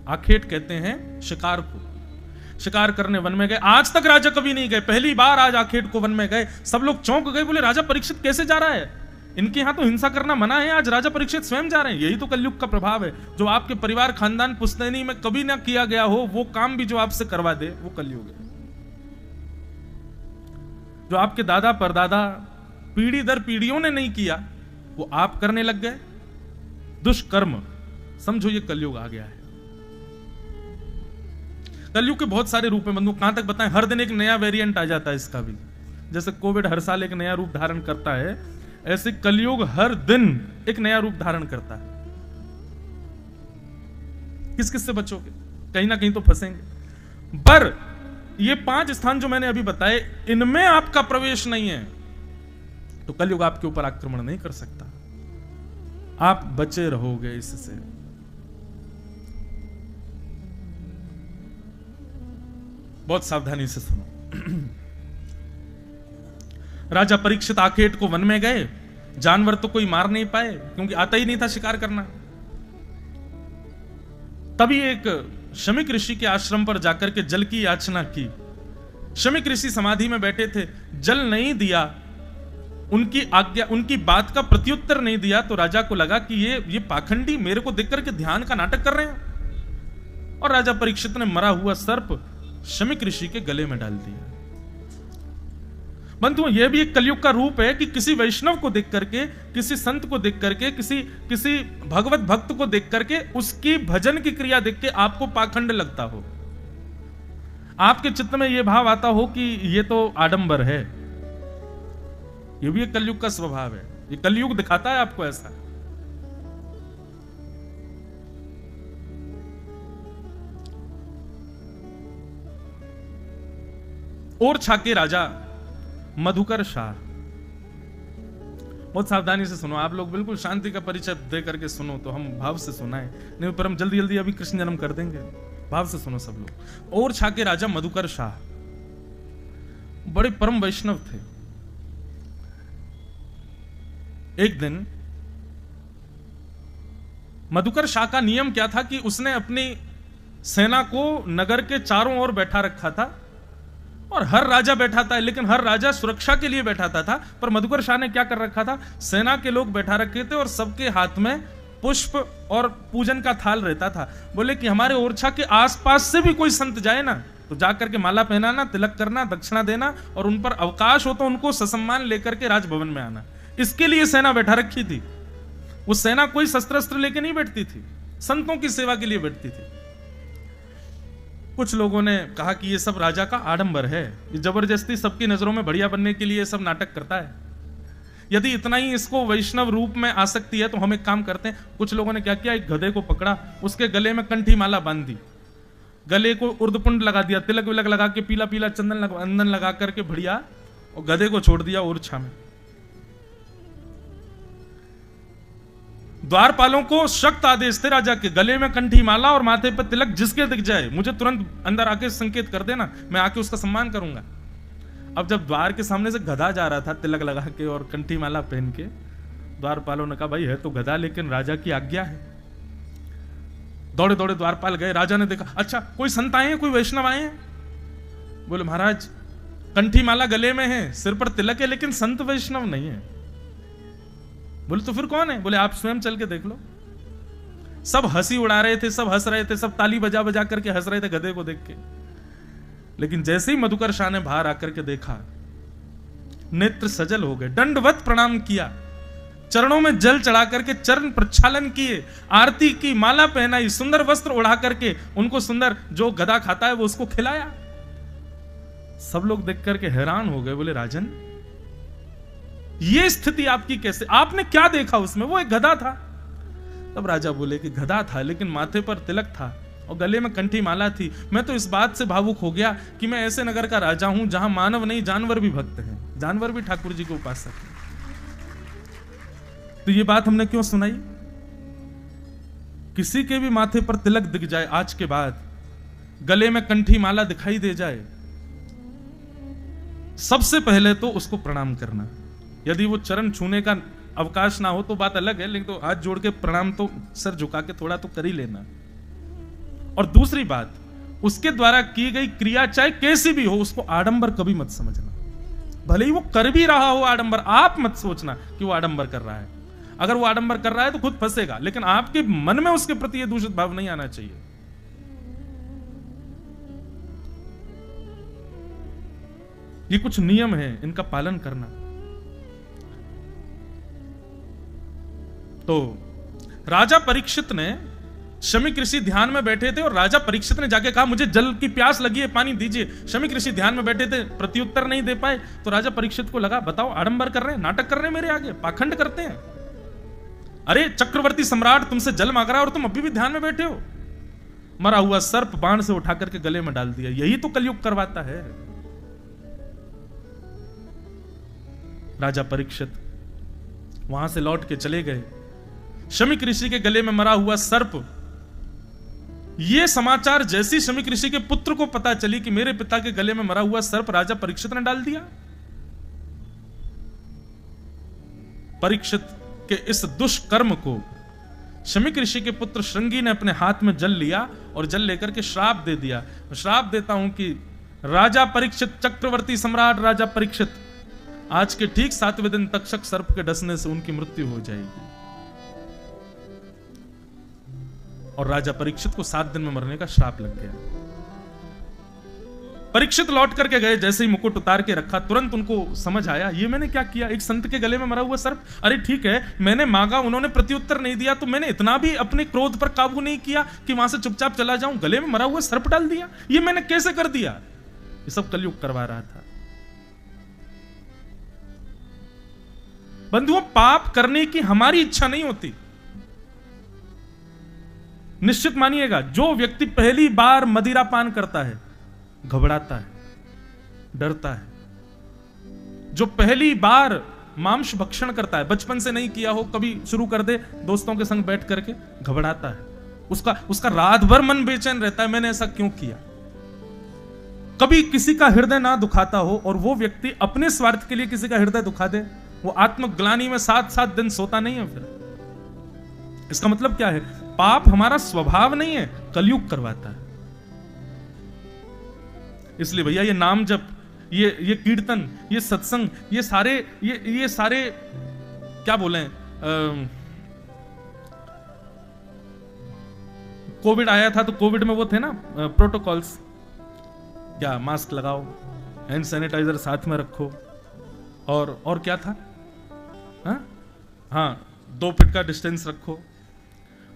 आखेट कहते हैं शिकार को, शिकार करने वन में गए। आज तक राजा कभी नहीं गए, पहली बार आज आखेट को वन में गए। सब लोग चौंक गए, बोले राजा परीक्षित कैसे जा रहा है? इनके यहां तो हिंसा करना मना है, आज राजा परीक्षित स्वयं जा रहे हैं। यही तो कलयुग का प्रभाव है, जो आपके परिवार खानदान पुश्तैनी में कभी ना किया गया हो वो काम भी जो आपसे करवा दे, वो कलयुग है। जो आपके दादा परदादा पीढ़ी दर पीढ़ियों ने नहीं किया वो आप करने लग गए, दुष्कर्म। समझो ये कलयुग आ गया है। कलयुग के बहुत सारे रूप हैं बंधु, कहां तक बताएं। हर दिन एक नया वेरिएंट आ जाता है इसका भी। जैसे कोविड हर साल एक नया रूप धारण करता है, ऐसे कलयुग हर दिन एक नया रूप धारण करता है। किस किस से बचोगे? कहीं ना कहीं तो फंसेंगे। पर ये 5 स्थान जो मैंने अभी बताए, इनमें आपका प्रवेश नहीं है तो कलयुग आपके ऊपर आक्रमण नहीं कर सकता। आप बचे रहोगे इससे। बहुत सावधानी से सुनो। राजा परीक्षित आखेट को वन में गए। जानवर तो कोई मार नहीं पाए क्योंकि आता ही नहीं था शिकार करना। तभी एक शमीक ऋषि के आश्रम पर जाकर के जल की याचना की। शमीक ऋषि समाधि में बैठे थे, जल नहीं दिया, उनकी आज्ञा, उनकी बात का प्रत्युत्तर नहीं दिया, तो राजा को लगा कि ये पाखंडी मेरे को देख करके ध्यान का नाटक कर रहे हैं। और राजा परीक्षित ने मरा हुआ सर्प शमीक ऋषि के गले में डाल दिया। बंधुओं, यह भी एक कलयुग का रूप है कि किसी वैष्णव को देख करके, किसी संत को देख करके, किसी भगवत भक्त को देख करके, उसकी भजन की क्रिया देख के आपको पाखंड लगता हो, आपके चित्त में यह भाव आता हो कि यह तो आडंबर है। यह भी एक कलयुग का स्वभाव है। यह कलयुग दिखाता है आपको ऐसा। ओरछा के राजा मधुकर शाह, बहुत सावधानी से सुनो आप लोग, बिल्कुल शांति का परिचय दे करके सुनो तो हम भाव से सुनाएं, नहीं पर हम जल्दी जल्दी अभी कृष्ण जन्म कर देंगे। भाव से सुनो सब लोग। ओरछा के राजा मधुकर शाह बड़े परम वैष्णव थे। एक दिन मधुकर शाह का नियम क्या था कि उसने अपनी सेना को नगर के चारों ओर बैठा रखा था, और हर राजा बैठा था, लेकिन हर राजा सुरक्षा के लिए बैठाता था। पर मधुकर शाह ने क्या कर रखा था, सेना के लोग बैठा रखे थे और सबके हाथ में पुष्प और पूजन का थाल रहता था। बोले कि हमारे ओरछा के आसपास से भी कोई संत जाए ना तो जाकर के माला पहनाना, तिलक करना, दक्षिणा देना, और उन पर अवकाश हो तो उनको ससम्मान लेकर के राजभवन में आना। इसके लिए सेना बैठा रखी थी। वो सेना कोई शस्त्र अस्त्र लेके नहीं बैठती थी, संतों की सेवा के लिए बैठती थी। कुछ लोगों ने कहा कि ये सब राजा का आडंबर है, ये जबरदस्ती सबकी नजरों में बढ़िया बनने के लिए ये सब नाटक करता है। यदि इतना ही इसको वैष्णव रूप में आसक्ति है तो हम एक काम करते हैं। कुछ लोगों ने क्या किया, एक गधे को पकड़ा, उसके गले में कंठी माला बांध दी, गले को उर्दपुंड लगा दिया, तिलक विलक लगा के, पीला पीला चंदन लगा करके बढ़िया, और गधे को छोड़ दिया ओरछा में। द्वारपालों को सख्त आदेश थे राजा के, गले में कंठी माला और माथे पर तिलक जिसके दिख जाए मुझे तुरंत अंदर आके संकेत कर देना, मैं आके उसका सम्मान करूंगा। अब जब द्वार के सामने से गधा जा रहा था तिलक लगा के और कंठी माला पहन के, द्वारपालों ने कहा भाई है तो गधा लेकिन राजा की आज्ञा है। दौड़े दौड़े द्वारपाल गए। राजा ने देखा, अच्छा कोई संत आए हैं, कोई वैष्णव आए हैं? बोले महाराज कंठी माला गले में है, सिर पर तिलक है, लेकिन संत वैष्णव नहीं है। बोले तो फिर कौन है? बोले आप स्वयं चल के देख लो। सब हंसी उड़ा रहे थे, सब हंस रहे थे, सब ताली बजा बजा करके हंस रहे थे गधे को देख के। लेकिन जैसे ही मधुकर शाह ने बाहर आकर के देखा नेत्र सजल हो गए, दंडवत प्रणाम किया, चरणों में जल चढ़ा करके चरण प्रक्षालन किए, आरती की, माला पहनाई, सुंदर वस्त्र उड़ा करके उनको सुंदर जो गधा खाता है वो उसको खिलाया। सब लोग देख करके हैरान हो गए, बोले राजन ये स्थिति आपकी कैसे, आपने क्या देखा उसमें? वो एक गधा था। तब राजा बोले कि गधा था लेकिन माथे पर तिलक था और गले में कंठी माला थी। मैं तो इस बात से भावुक हो गया कि मैं ऐसे नगर का राजा हूं जहां मानव नहीं जानवर भी भक्त हैं, जानवर भी ठाकुर जी के उपासक हैं। तो ये बात हमने क्यों सुनाई? किसी के भी माथे पर तिलक दिख जाए आज के बाद, गले में कंठी माला दिखाई दे जाए, सबसे पहले तो उसको प्रणाम करना। यदि वो चरण छूने का अवकाश ना हो तो बात अलग है, लेकिन तो हाथ जोड़ के प्रणाम तो सर झुका के थोड़ा तो कर ही लेना। और दूसरी बात, उसके द्वारा की गई क्रिया चाहे कैसी भी हो उसको आडंबर कभी मत समझना। भले ही वो कर भी रहा हो आडंबर, आप मत सोचना कि वो आडंबर कर रहा है। अगर वो आडंबर कर रहा है तो खुद फंसेगा, लेकिन आपके मन में उसके प्रति यह दूषित भाव नहीं आना चाहिए। ये कुछ नियम है, इनका पालन करना। तो राजा परीक्षित ने, शमीक ऋषि ध्यान में बैठे थे और राजा परीक्षित ने जाके कहा मुझे जल की प्यास लगी है, पानी दीजिए। शमीक ऋषि ध्यान में बैठे थे, प्रत्युत्तर नहीं दे पाए। तो राजा परीक्षित को लगा बताओ आडंबर कर रहे हैं, नाटक कर रहे हैं, मेरे आगे पाखंड करते हैं। अरे चक्रवर्ती सम्राट तुमसे जल मांग रहा है और तुम अभी भी ध्यान में बैठे हो। मरा हुआ सर्प बाण से उठा करके गले में डाल दिया। यही तो कलयुग करवाता है। राजा परीक्षित वहां से लौट के चले गए। शमीक ऋषि के गले में मरा हुआ सर्प, यह समाचार जैसी शमीक ऋषि के पुत्र को पता चली कि मेरे पिता के गले में मरा हुआ सर्प राजा परीक्षित ने डाल दिया। परीक्षित के इस दुष्कर्म को शमीक ऋषि के पुत्र श्रृंगी ने अपने हाथ में जल लिया और जल लेकर के श्राप दे दिया। श्राप देता हूं कि राजा परीक्षित, चक्रवर्ती सम्राट राजा परीक्षित, आज के ठीक 7वें दिन तक्षक सर्प के डसने से उनकी मृत्यु हो जाएगी। और राजा परीक्षित को 7 दिन में मरने का श्राप लग गया। परीक्षित लौट करके गए, जैसे ही मुकुट उतार के रखा तुरंत उनको समझ आया ये मैंने क्या किया, एक संत के गले में मरा हुआ सर्प। अरे ठीक है, मैंने मांगा, उन्होंने प्रत्युत्तर नहीं दिया, तो मैंने इतना भी अपने क्रोध पर काबू नहीं किया कि वहां से चुपचाप चला जाऊं, गले में मरा हुआ सर्प डाल दिया, ये मैंने कैसे कर दिया? ये सब कलयुग करवा रहा था। बंधुओं, पाप करने की हमारी इच्छा नहीं होती। निश्चित मानिएगा, जो व्यक्ति पहली बार मदिरा पान करता है घबराता है, डरता है। जो पहली बार मांस भक्षण करता है, बचपन से नहीं किया हो, कभी शुरू कर दे दोस्तों के संग बैठ करके, घबराता है। उसका रात भर मन बेचैन रहता है, मैंने ऐसा क्यों किया। कभी किसी का हृदय ना दुखाता हो और वो व्यक्ति अपने स्वार्थ के लिए किसी का हृदय दुखा दे, वो आत्मग्लानि में 7-7 दिन सोता नहीं है। फिर इसका मतलब क्या है? पाप हमारा स्वभाव नहीं है, कलयुग करवाता है। इसलिए भैया ये नाम जप, ये कीर्तन, ये सत्संग, ये सारे क्या बोले, कोविड आया था तो कोविड में वो थे ना प्रोटोकॉल्स, क्या मास्क लगाओ, हैंड सैनिटाइजर साथ में रखो, और क्या था, हाँ 2 फीट का डिस्टेंस रखो,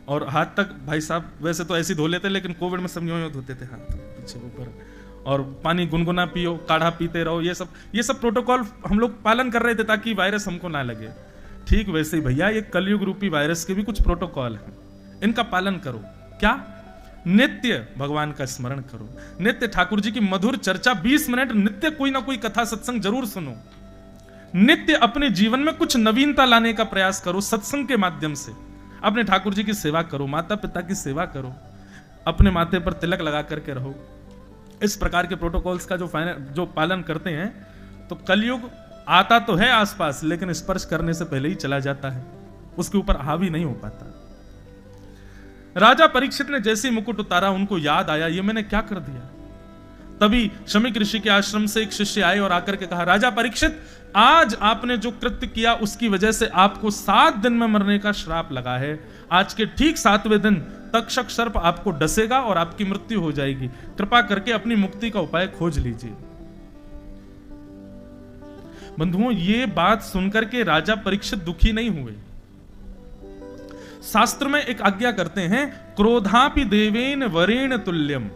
और हाथ तक भाई साहब वैसे तो ऐसे धो लेते, लेकिन कोविड में सब यूं धोते थे हाथ पीछे ऊपर, और पानी गुनगुना पियो, काढ़ा पीते रहो, ये सब प्रोटोकॉल हम लोग पालन कर रहे थे ताकि वायरस हमको ना लगे। ठीक वैसे ही भैया ये कलयुग रूपी वायरस के भी कुछ प्रोटोकॉल हैं, इनका पालन करो। क्या? नित्य भगवान का स्मरण करो, नित्य ठाकुर जी की मधुर चर्चा, 20 मिनट नित्य कोई ना कोई कथा सत्संग जरूर सुनो। नित्य अपने जीवन में कुछ नवीनता लाने का प्रयास करो, सत्संग के माध्यम से अपने ठाकुर जी की सेवा करो, माता पिता की सेवा करो, अपने माथे पर तिलक लगा करके रहो। इस प्रकार के प्रोटोकॉल्स का जो पालन करते हैं तो कलयुग आता तो है आसपास, लेकिन स्पर्श करने से पहले ही चला जाता है, उसके ऊपर हावी नहीं हो पाता। राजा परीक्षित ने जैसे ही मुकुट उतारा उनको याद आया ये मैंने क्या कर दिया। तभी शमीक ऋषि के आश्रम से एक शिष्य आए और आकर के कहा, राजा परीक्षित, आज आपने जो कृत्य किया उसकी वजह से आपको 7 दिन में मरने का श्राप लगा है। आज के ठीक 7वें दिन तक्षक सर्प आपको डसेगा और आपकी मृत्यु हो जाएगी। कृपा करके अपनी मुक्ति का उपाय खोज लीजिए। बंधुओं, ये बात सुनकर के राजा परीक्षित दुखी नहीं हुए। शास्त्र में एक आज्ञा करते हैं, क्रोधापि देवेन वरेण तुल्यम।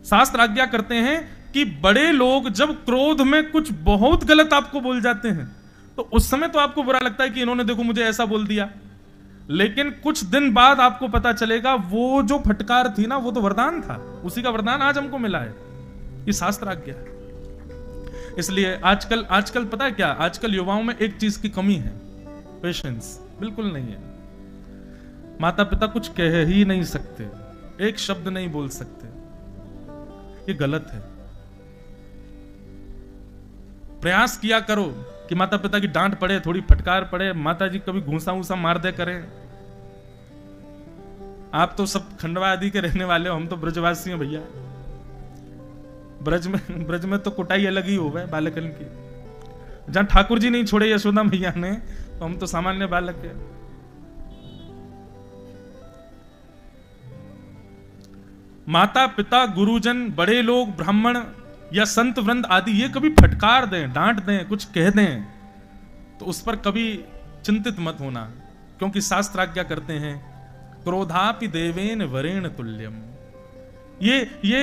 शास्त्र आज्ञा करते हैं कि बड़े लोग जब क्रोध में कुछ बहुत गलत आपको बोल जाते हैं तो उस समय तो आपको बुरा लगता है कि इन्होंने देखो मुझे ऐसा बोल दिया, लेकिन कुछ दिन बाद आपको पता चलेगा वो जो फटकार थी ना, वो तो वरदान था। उसी का वरदान आज हमको मिला है। ये शास्त्र आज्ञा है। इसलिए आजकल पता है क्या, आजकल युवाओं में एक चीज की कमी है, पेशेंस बिल्कुल नहीं है। माता पिता कुछ कह ही नहीं सकते, एक शब्द नहीं बोल सकते, ये गलत है। प्रयास किया करो कि माता पिता की डांट पड़े, थोड़ी फटकार पड़े, माता जी कभी घूसा घूसा मार दे करें। आप तो सब खंडवा आदि के रहने वाले हो, हम तो ब्रजवासी हैं भैया। ब्रज में तो कुटाई अलग ही हो गए बालकन की। जहां ठाकुर जी नहीं छोड़े यशोदा भैया ने, तो हम तो सामान्य बालक है। माता पिता, गुरुजन, बड़े लोग, ब्राह्मण या संत वृंद आदि ये कभी फटकार दें, डांट दें, कुछ कह दें, तो उस पर कभी चिंतित मत होना, क्योंकि शास्त्र आज्ञा करते हैं, क्रोधापि देवेन वरेण तुल्यम। ये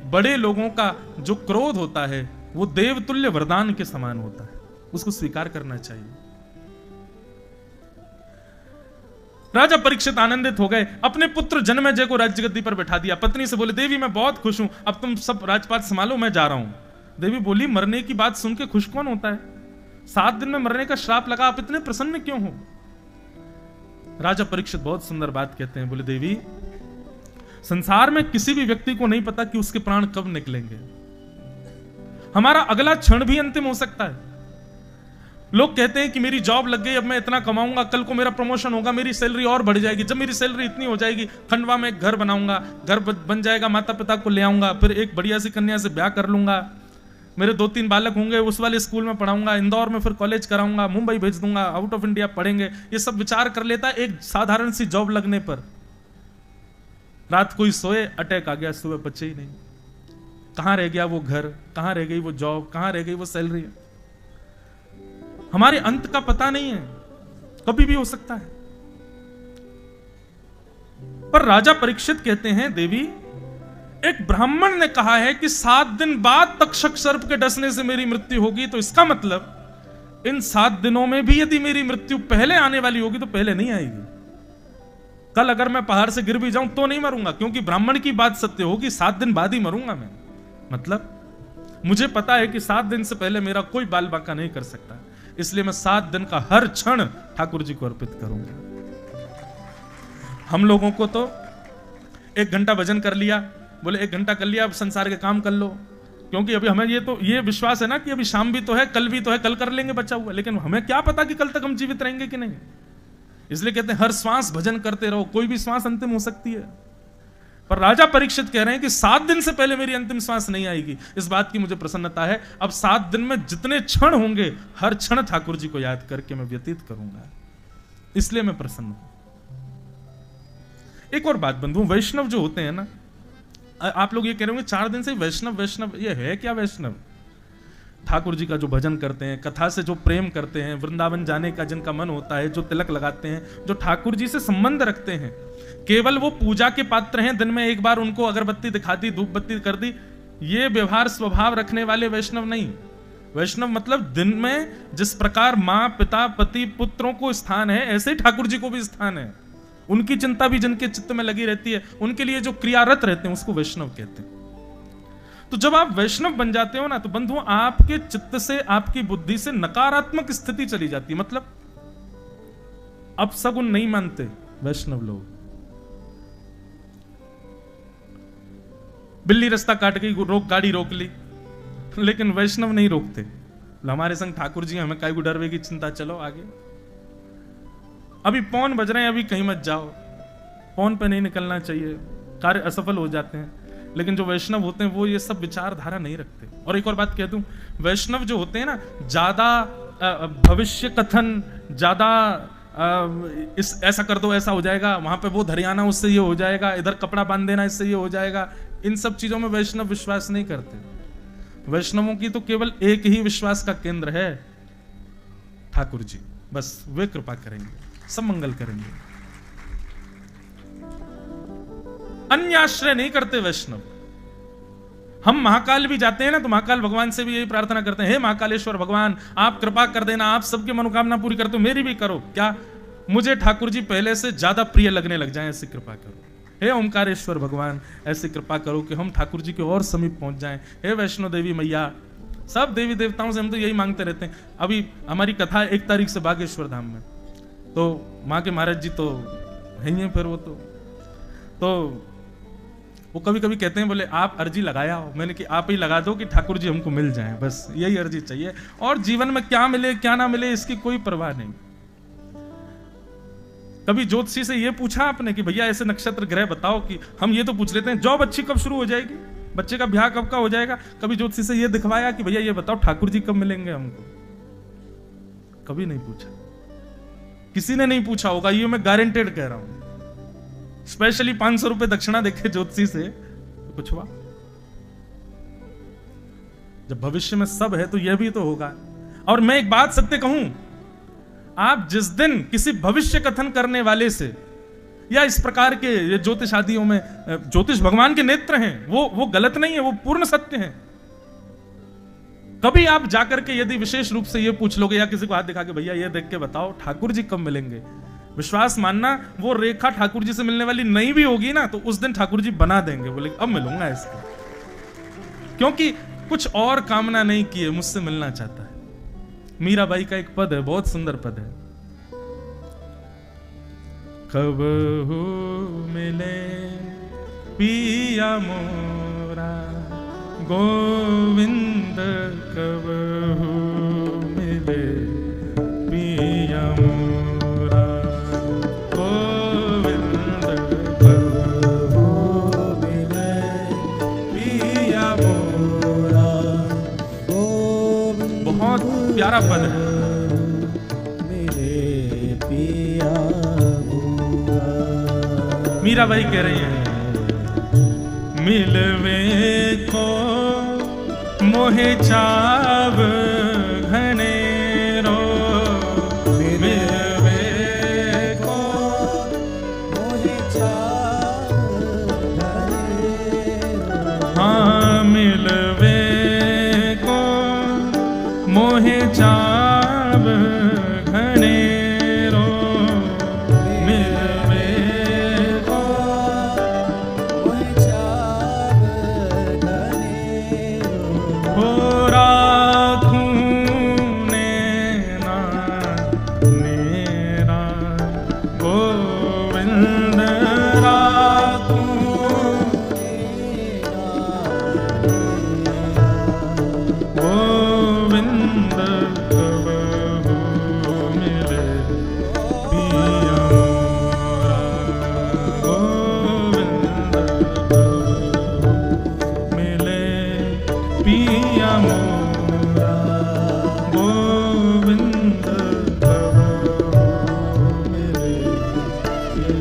बड़े लोगों का जो क्रोध होता है वो देवतुल्य वरदान के समान होता है, उसको स्वीकार करना चाहिए। राजा परीक्षित आनंदित हो गए, अपने पुत्र जन्मेजय को राजगद्दी पर बैठा दिया। पत्नी से बोले, देवी मैं बहुत खुश हूं, अब तुम सब राजपाट संभालो, मैं जा रहा हूं। देवी बोली, मरने की बात सुन के खुश कौन होता है? 7 दिन में मरने का श्राप लगा, आप इतने प्रसन्न क्यों हो? राजा परीक्षित बहुत सुंदर बात कहते हैं, बोले, देवी संसार में किसी भी व्यक्ति को नहीं पता कि उसके प्राण कब निकलेंगे। हमारा अगला क्षण भी अंतिम हो सकता है। लोग कहते हैं कि मेरी जॉब लग गई, अब मैं इतना कमाऊंगा, कल को मेरा प्रमोशन होगा, मेरी सैलरी और बढ़ जाएगी, जब मेरी सैलरी इतनी हो जाएगी खंडवा में एक घर बनाऊंगा, घर बन जाएगा, माता पिता को ले आऊंगा, फिर एक बढ़िया सी कन्या से ब्याह कर लूंगा, मेरे 2-3 बालक होंगे, उस वाले स्कूल में पढ़ाऊंगा, इंदौर में फिर कॉलेज कराऊंगा, मुंबई भेज दूंगा, आउट ऑफ इंडिया पढ़ेंगे। ये सब विचार कर लेता है एक साधारण सी जॉब लगने पर। रात कोई सोए, अटैक आ गया, सुबह बचे ही नहीं। कहां रह गया वो घर, कहां रह गई वो जॉब, कहां रह गई वो सैलरी? हमारे अंत का पता नहीं है, कभी भी हो सकता है। पर राजा परीक्षित कहते हैं, देवी एक ब्राह्मण ने कहा है कि 7 दिन बाद तक्षक सर्प के डसने से मेरी मृत्यु होगी, तो इसका मतलब इन 7 दिनों में भी यदि मेरी मृत्यु पहले आने वाली होगी तो पहले नहीं आएगी। कल अगर मैं पहाड़ से गिर भी जाऊं तो नहीं मरूंगा, क्योंकि ब्राह्मण की बात सत्य होगी, 7 दिन बाद ही मरूंगा मैं। मतलब मुझे पता है कि 7 दिन से पहले मेरा कोई बाल बांका नहीं कर सकता, इसलिए मैं 7 दिन का हर क्षण ठाकुर जी को अर्पित करूंगा। हम लोगों को तो 1 घंटा भजन कर लिया, बोले 1 घंटा कर लिया, अब संसार के काम कर लो, क्योंकि अभी हमें ये विश्वास है ना कि अभी शाम भी तो है, कल भी तो है, कल कर लेंगे बचा हुआ। लेकिन हमें क्या पता कि कल तक हम जीवित रहेंगे कि नहीं। इसलिए कहते हैं हर श्वास भजन करते रहो, कोई भी श्वास अंतिम हो सकती है। पर राजा परीक्षित कह रहे हैं कि 7 दिन से पहले मेरी अंतिम श्वास नहीं आएगी, इस बात की मुझे प्रसन्नता है। अब 7 दिन में जितने क्षण होंगे, हर क्षण ठाकुर जी को याद करके मैं व्यतीत करूंगा, इसलिए मैं प्रसन्न हूं। एक और बात बंधु, वैष्णव जो होते हैं ना, आप लोग ये कह रहे होंगे 4 दिन से वैष्णव, ये है क्या वैष्णव? ठाकुर जी का जो भजन करते हैं, कथा से जो प्रेम करते हैं, वृंदावन जाने का जिनका मन होता है, जो तिलक लगाते हैं, जो ठाकुर जी से संबंध रखते हैं, केवल वो पूजा के पात्र हैं, दिन में एक बार उनको अगरबत्ती दिखा दी, धूप बत्ती कर दी, ये व्यवहार स्वभाव रखने वाले वैष्णव नहीं। वैष्णव मतलब दिन में जिस प्रकार माँ पिता पति पुत्रों को स्थान है, ऐसे ही ठाकुर जी को भी स्थान है। उनकी चिंता भी जिनके चित्त में लगी रहती है, उनके लिए जो क्रियारत रहते हैं उसको वैष्णव कहते हैं। तो जब आप वैष्णव बन जाते हो ना, तो बंधुओं आपके चित्त से, आपकी बुद्धि से नकारात्मक स्थिति चली जाती है। मतलब अब सगुन नहीं मानते वैष्णव लोग। बिल्ली रास्ता काट गई, गाड़ी रोक ली, लेकिन वैष्णव नहीं रोकते। हमारे संग ठाकुर जी, हमें काय को डरवे की चिंता, चलो आगे। अभी पौन बज रहे हैं, अभी कहीं मत जाओ, पौन पे नहीं निकलना चाहिए, कार्य असफल हो जाते हैं। लेकिन जो वैष्णव होते हैं वो ये सब विचारधारा नहीं रखते। और एक और बात कह दूं, वैष्णव जो होते हैं ना, ज्यादा भविष्य कथन, ज्यादा इस ऐसा कर दो ऐसा हो जाएगा, वहां पे वो धरियाना उससे ये हो जाएगा, इधर कपड़ा बांध देना इससे ये हो जाएगा, इन सब चीजों में वैष्णव विश्वास नहीं करते। वैष्णवों की तो केवल एक ही विश्वास का केंद्र है, ठाकुर जी। बस वे कृपा करेंगे, सब मंगल करेंगे। अन्य आश्रय नहीं करते वैष्णव। हम महाकाल भी जाते हैं ना, तो महाकाल भगवान से भी यही प्रार्थना करते हैं, हे महाकालेश्वर भगवान, आप कृपा कर देना, आप सबकी मनोकामना पूरी करते हो, मेरी भी करो। क्या मुझे ठाकुर जी पहले से ज्यादा प्रिय लगने लग जाएं, ऐसी कृपा करो। हे ओमकारेश्वर भगवान, ऐसी कृपा करो कि हम ठाकुर जी के और समीप पहुंच जाएं। हे वैष्णो देवी मैया, सब देवी देवताओं से हम तो यही मांगते रहते हैं। अभी हमारी कथा है 1 तारीख से बागेश्वर धाम में, तो माँ के महाराज जी तो है ही, फिर तो वो कभी कभी कहते हैं, बोले आप अर्जी लगाया हो। मैंने कि आप ही लगा दो कि ठाकुर जी हमको मिल जाएं, बस यही अर्जी चाहिए। और जीवन में क्या मिले क्या ना मिले इसकी कोई परवाह नहीं। कभी ज्योतिषी से ये पूछा आपने कि भैया ऐसे नक्षत्र ग्रह बताओ, कि हम ये तो पूछ लेते हैं जॉब अच्छी कब शुरू हो जाएगी, बच्चे का ब्याह कब का हो जाएगा। कभी ज्योतिषी से ये दिखवाया कि भैया ये बताओ ठाकुर जी कब मिलेंगे हमको? कभी नहीं पूछा, किसी ने नहीं पूछा होगा, ये मैं गारंटेड कह रहा हूं। स्पेशली 500 रुपए दक्षिणा देखे ज्योतिषी से तो कुछ हुआ? जब भविष्य में सब है तो यह भी तो होगा। और मैं एक बात सत्य कहूं, आप जिस दिन किसी भविष्य कथन करने वाले से या इस प्रकार के ज्योतिष आदियों में, ज्योतिष भगवान के नेत्र हैं, वो गलत नहीं है, वो पूर्ण सत्य है। कभी आप जाकर के यदि विशेष रूप से ये पूछ लोगे या किसी को हाथ दिखा के भैया ये देख के बताओ ठाकुर जी कब मिलेंगे, विश्वास मानना वो रेखा ठाकुर जी से मिलने वाली नहीं भी होगी ना, तो उस दिन ठाकुर जी बना देंगे, बोले अब मिलूंगा इसको, क्योंकि कुछ और कामना नहीं की है, मुझसे मिलना चाहता है। मीराबाई का एक पद है, बहुत सुंदर पद है, कब हो मिले पिया मोरा गोविंद, कब हो मिले पिया मोरा गोविंद, कब हो मिले पिया मोरा गोविंद। बहुत प्यारा पद है, मेरे पिया मोरा। मीराबाई कह रही है, मिलवे को मोहे चाव घनेरो, मिलवे को मोहे चाव घनेरो, हाँ मिलवे को मोहे चाव घनेरो, मिलवे को मोहे चाव घनेरो, हो राखूं नैना मेरा गोविंद, राखूं गोविंद, कब हो मिले पिया मोरा गोविंद, कब मिले पिया मोरा गोविंद, कब मिले पिया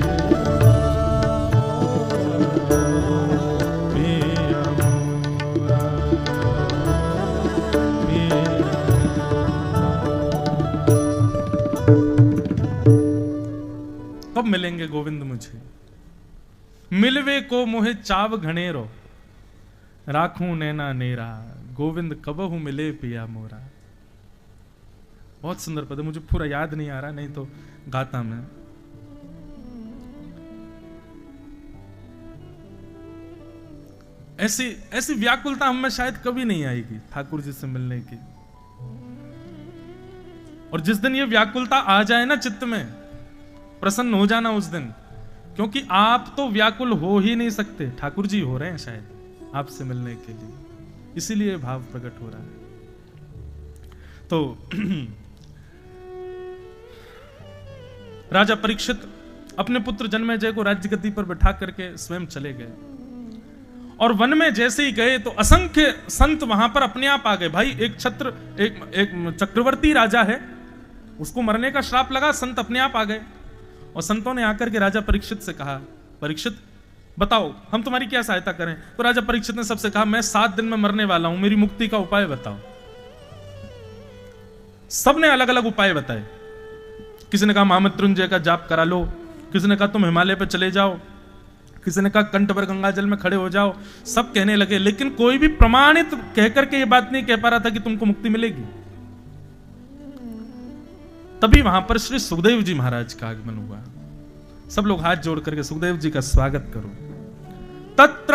मोरा। कब मिलेंगे गोविंद मुझे, मिलवे को मोहे चाव घनेरो, राखूं नैना नेरा, गोविंद कबहू मिले पिया मोरा। बहुत सुंदर पद है, मुझे पूरा याद नहीं आ रहा, नहीं तो गाता मैं। ऐसी व्याकुलता हमें शायद कभी नहीं आएगी ठाकुर जी से मिलने की। और जिस दिन ये व्याकुलता आ जाए ना चित्त में, प्रसन्न हो जाना उस दिन, क्योंकि आप तो व्याकुल हो ही नहीं सकते, ठाकुर जी हो रहे हैं शायद आपसे मिलने के लिए, इसीलिए भाव प्रकट हो रहा है। तो राजा परीक्षित अपने पुत्र जन्मेजय को राज्य गद्दी पर बैठा करके स्वयं चले गए, और वन में जैसे ही गए तो असंख्य संत वहां पर अपने आप आ गए। भाई एक चक्रवर्ती राजा है, उसको मरने का श्राप लगा, संत अपने आप आ गए। और संतों ने आकर के राजा परीक्षित से कहा, परीक्षित बताओ हम तुम्हारी क्या सहायता करें। तो राजा परीक्षित ने सबसे कहा, मैं 7 दिन में मरने वाला हूं, मेरी मुक्ति का उपाय बताओ। सबने अलग अलग उपाय बताए। किसी ने कहा महामृत्युंजय का जाप करा लो, किसी ने कहा तुम हिमालय पर चले जाओ, किसी ने कहा कंठ पर गंगा जल में खड़े हो जाओ। सब कहने लगे, लेकिन कोई भी प्रमाणित कहकर के ये बात नहीं कह पा रहा था कि तुमको मुक्ति मिलेगी। तभी वहां पर श्री सुखदेव जी महाराज का आगमन हुआ। सब लोग हाथ जोड़ करके सुखदेव जी का स्वागत करो। तत्र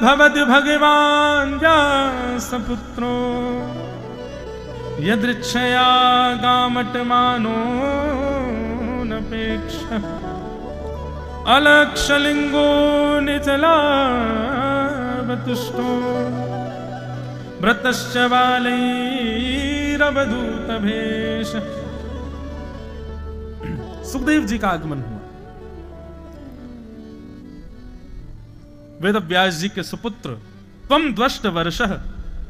भवद भगवान व्यासपुत्रो यदृच्छया गामटमानो नपेक्ष अलक्षलिंगो निचलावतुष्टो व्रतश्च बालैरवधूतभेष। सुखदेव जी का आगमन हुआ। वेद व्यास जी के सुपुत्र त्वम द्वष्ट वर्षः।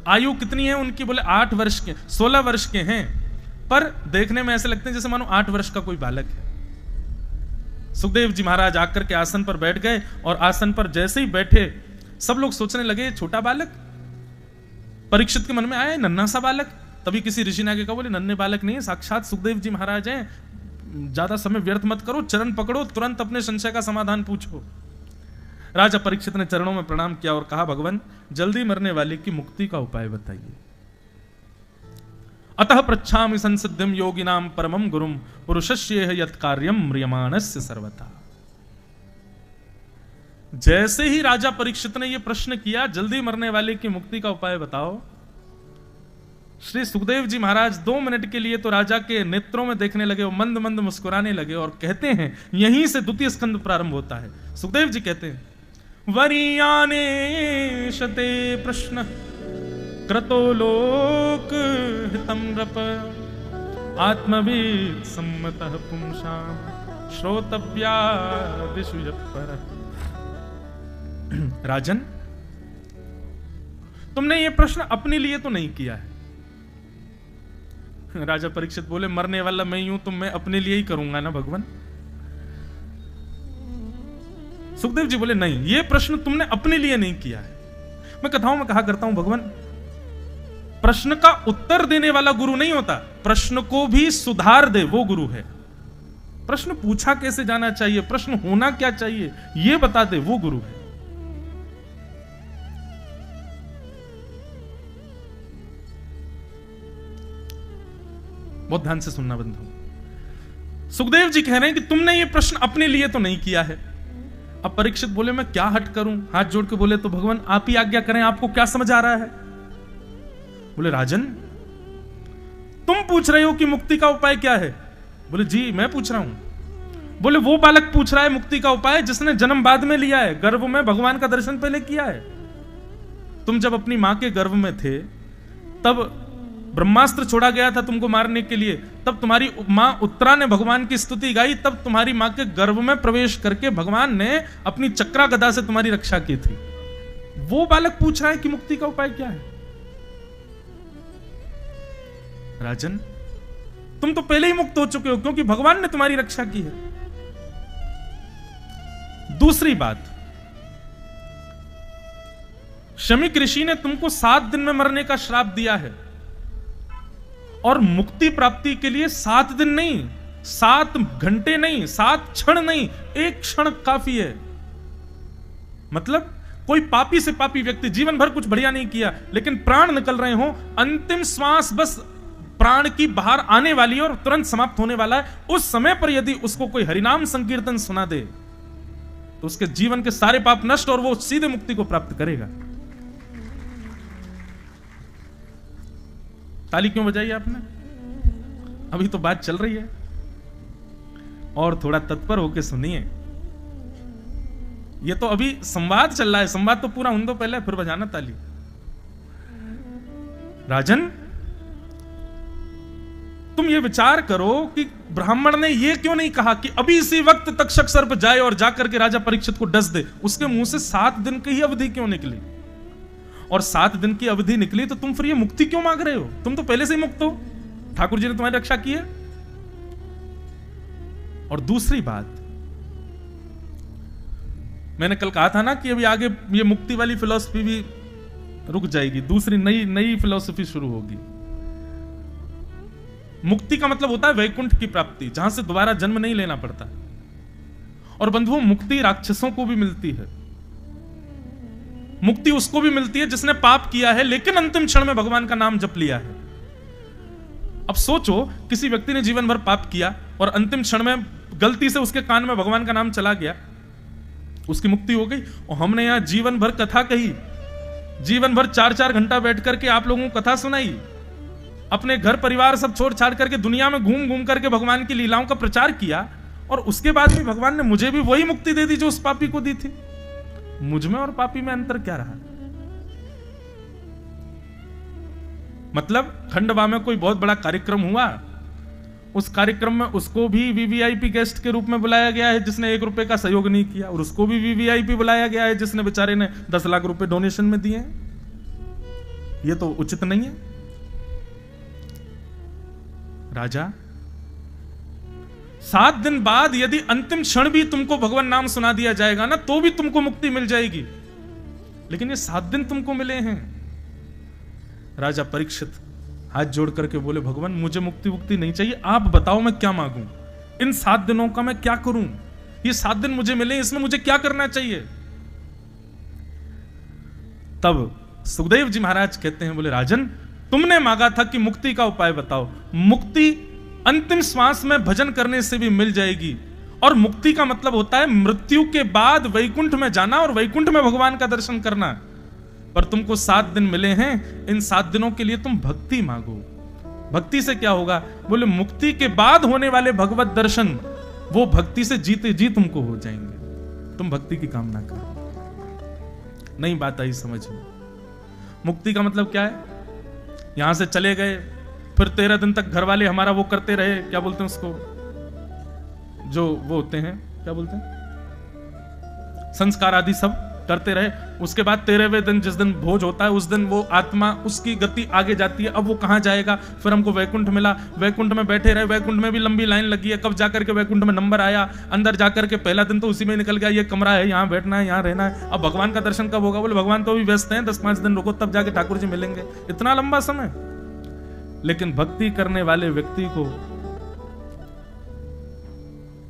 आयु कितनी है उनकी? बोले 8 वर्ष के, 16 वर्ष के हैं, पर देखने में ऐसे लगते हैं जैसे मानो 8 वर्ष का कोई बालक है। सुखदेव जी महाराज आकर के आसन पर बैठ गए और आसन पर जैसे ही बैठे सब लोग सोचने लगे छोटा बालक। परीक्षित के मन में आया नन्हा सा बालक। तभी किसी ऋषि ने आगे कहा, बोले नन्हे बालक नहीं है, साक्षात सुखदेव जी महाराज हैं, ज्यादा समय व्यर्थ मत करो, चरण पकड़ो, तुरंत अपने संशय का समाधान पूछो। राजा परीक्षित ने चरणों में प्रणाम किया और कहा, भगवान जल्दी मरने वाले की मुक्ति का उपाय बताइए। अतः पृच्छामि संसिद्धिम योगिनाम परमम गुरुम पुरुषस्य यत् कार्यम म्रियमाणस्य सर्वथा। जैसे ही राजा परीक्षित ने यह प्रश्न किया, जल्दी मरने वाले की मुक्ति का उपाय बताओ, श्री सुखदेव जी महाराज 2 मिनट के लिए तो राजा के नेत्रों में देखने लगे, वो मंद मंद मुस्कुराने लगे और कहते हैं, यहीं से द्वितीय स्कंद प्रारंभ होता है। सुखदेव जी कहते हैं, वरीयाने शते प्रश्न क्रतो लोक हितम रप आत्मवीत सम्मतः पुंसाम श्रोतव्या विषुयपर। राजन, तुमने ये प्रश्न अपने लिए तो नहीं किया है। राजा परीक्षित बोले, मरने वाला मैं ही हूं तो मैं अपने लिए ही करूंगा ना भगवान। सुखदेव जी बोले, नहीं, ये प्रश्न तुमने अपने लिए नहीं किया है। मैं कथाओं में कहा करता हूं, भगवान प्रश्न का उत्तर देने वाला गुरु नहीं होता, प्रश्न को भी सुधार दे वो गुरु है। प्रश्न पूछा कैसे जाना चाहिए, प्रश्न होना क्या चाहिए ये बता दे वो गुरु है। बहुत ध्यान से सुनना बंधु। सुखदेव जी कह रहे हैं कि तुमने ये प्रश्न अपने लिए तो नहीं किया है। अब परीक्षित बोले, मैं क्या हट करूं? हाथ जोड़ के बोले, तो भगवान आप ही आज्ञा करें, आपको क्या समझ आ रहा है? बोले, राजन तुम पूछ रहे हो कि मुक्ति का उपाय क्या है? बोले, जी मैं पूछ रहा हूं। बोले, वो बालक पूछ रहा है मुक्ति का उपाय जिसने जन्म बाद में लिया है, गर्भ में भगवान का दर्शन पहले किया है। तुम जब अपनी मां के गर्भ में थे तब ब्रह्मास्त्र छोड़ा गया था तुमको मारने के लिए, तब तुम्हारी मां उत्तरा ने भगवान की स्तुति गाई, तब तुम्हारी मां के गर्भ में प्रवेश करके भगवान ने अपनी चक्रा गदा से तुम्हारी रक्षा की थी। वो बालक पूछ रहा है कि मुक्ति का उपाय क्या है। राजन, तुम तो पहले ही मुक्त हो चुके हो क्योंकि भगवान ने तुम्हारी रक्षा की है। दूसरी बात, शमीक ऋषि ने तुमको 7 दिन में मरने का श्राप दिया है और मुक्ति प्राप्ति के लिए 7 दिन नहीं, 7 घंटे नहीं, 7 क्षण नहीं, 1 क्षण काफी है। मतलब कोई पापी से पापी व्यक्ति जीवन भर कुछ बढ़िया नहीं किया, लेकिन प्राण निकल रहे हो, अंतिम श्वास बस प्राण की बाहर आने वाली है और तुरंत समाप्त होने वाला है, उस समय पर यदि उसको कोई हरिनाम संकीर्तन सुना दे तो उसके जीवन के सारे पाप नष्ट और वो सीधे मुक्ति को प्राप्त करेगा। ताली क्यों बजाई आपने? अभी तो बात चल रही है और थोड़ा तत्पर होके सुनिए। ये तो अभी संवाद चल रहा है, संवाद तो पूरा होने दो पहले, फिर बजाना ताली। राजन, तुम ये विचार करो कि ब्राह्मण ने ये क्यों नहीं कहा कि अभी इसी वक्त तक्षक सर्प जाए और जाकर के राजा परीक्षित को डस दे? उसके मुंह से 7 दिन की ही अवधि क्यों निकली? और 7 दिन की अवधि निकली तो तुम फिर ये मुक्ति क्यों मांग रहे हो? तुम तो पहले से ही मुक्त हो, ठाकुर जी ने तुम्हारी रक्षा की है। और दूसरी बात, मैंने कल कहा था ना कि अभी आगे ये मुक्ति वाली फिलॉसफी भी रुक जाएगी, दूसरी नई फिलॉसफी शुरू होगी। मुक्ति का मतलब होता है वैकुंठ की प्राप्ति, जहां से दोबारा जन्म नहीं लेना पड़ता। और बंधुओं, मुक्ति राक्षसों को भी मिलती है। मुक्ति उसको भी मिलती है जिसने पाप किया है लेकिन अंतिम क्षण में भगवान का नाम जप लिया है। अब सोचो, किसी व्यक्ति ने जीवन भर पाप किया और अंतिम क्षण में गलती से उसके कान में भगवान का नाम चला गया, उसकी मुक्ति हो गई। और हमने यहां जीवन भर कथा कही, जीवन भर 4-4 घंटा बैठ करके आप लोगों को कथा सुनाई, अपने घर परिवार सब छोड़ छाड़ करके दुनिया में घूम घूम करके भगवान की लीलाओं का प्रचार किया, और उसके बाद भी भगवान ने मुझे भी वही मुक्ति दे दी जो उस पापी को दी थी। मुझ में और पापी में अंतर क्या रहा? मतलब खंडवा में कोई बहुत बड़ा कार्यक्रम हुआ, उस कार्यक्रम में उसको भी वीवीआईपी गेस्ट के रूप में बुलाया गया है जिसने 1 रुपए का सहयोग नहीं किया, और उसको भी वीवीआईपी बुलाया गया है जिसने बेचारे ने 10 लाख रुपए डोनेशन में दिए हैं। ये तो उचित नहीं है। राजा, 7 दिन बाद यदि अंतिम क्षण भी तुमको भगवान नाम सुना दिया जाएगा ना, तो भी तुमको मुक्ति मिल जाएगी, लेकिन ये 7 दिन तुमको मिले हैं। राजा परीक्षित हाथ जोड़ करके बोले, भगवान मुझे मुक्ति नहीं चाहिए, आप बताओ मैं क्या मांगूं, इन 7 दिनों का मैं क्या करूं, ये 7 दिन मुझे मिले, इसमें मुझे क्या करना चाहिए? तब सुखदेव जी महाराज कहते हैं, बोले राजन, तुमने मांगा था कि मुक्ति का उपाय बताओ। मुक्ति अंतिम श्वास में भजन करने से भी मिल जाएगी, और मुक्ति का मतलब होता है मृत्यु के बाद वैकुंठ में जाना और वैकुंठ में भगवान का दर्शन करना। पर तुमको 7 दिन मिले हैं, इन 7 दिनों के लिए तुम भक्ति मांगो। भक्ति से क्या होगा? बोले मुक्ति के बाद होने वाले भगवत दर्शन, वो भक्ति से जीते जी तुमको हो जाएंगे। तुम भक्ति की कामना करो। नहीं बात आई समझ में? मुक्ति का मतलब क्या है? यहां से चले गए, फिर 13 दिन तक घर वाले हमारा वो करते रहे, क्या बोलते हैं उसको, जो वो होते हैं, क्या बोलते हैं, संस्कार आदि सब करते रहे। उसके बाद 13वें दिन जिस दिन भोज होता है, उस दिन वो आत्मा, उसकी गति आगे जाती है। अब वो कहां जाएगा? फिर हमको वैकुंठ मिला, वैकुंठ में बैठे रहे, वैकुंठ में भी लंबी लाइन लगी है, कब जाकर के वैकुंठ में नंबर आया, अंदर जाकर के पहला दिन तो उसी में निकल गया, ये कमरा है, यहाँ बैठना है, यहाँ रहना है। अब भगवान का दर्शन कब होगा? बोले भगवान तो अभी व्यस्त हैं, 10-5 दिन रुको, तब जाके ठाकुर जी मिलेंगे। इतना लंबा समय। लेकिन भक्ति करने वाले व्यक्ति को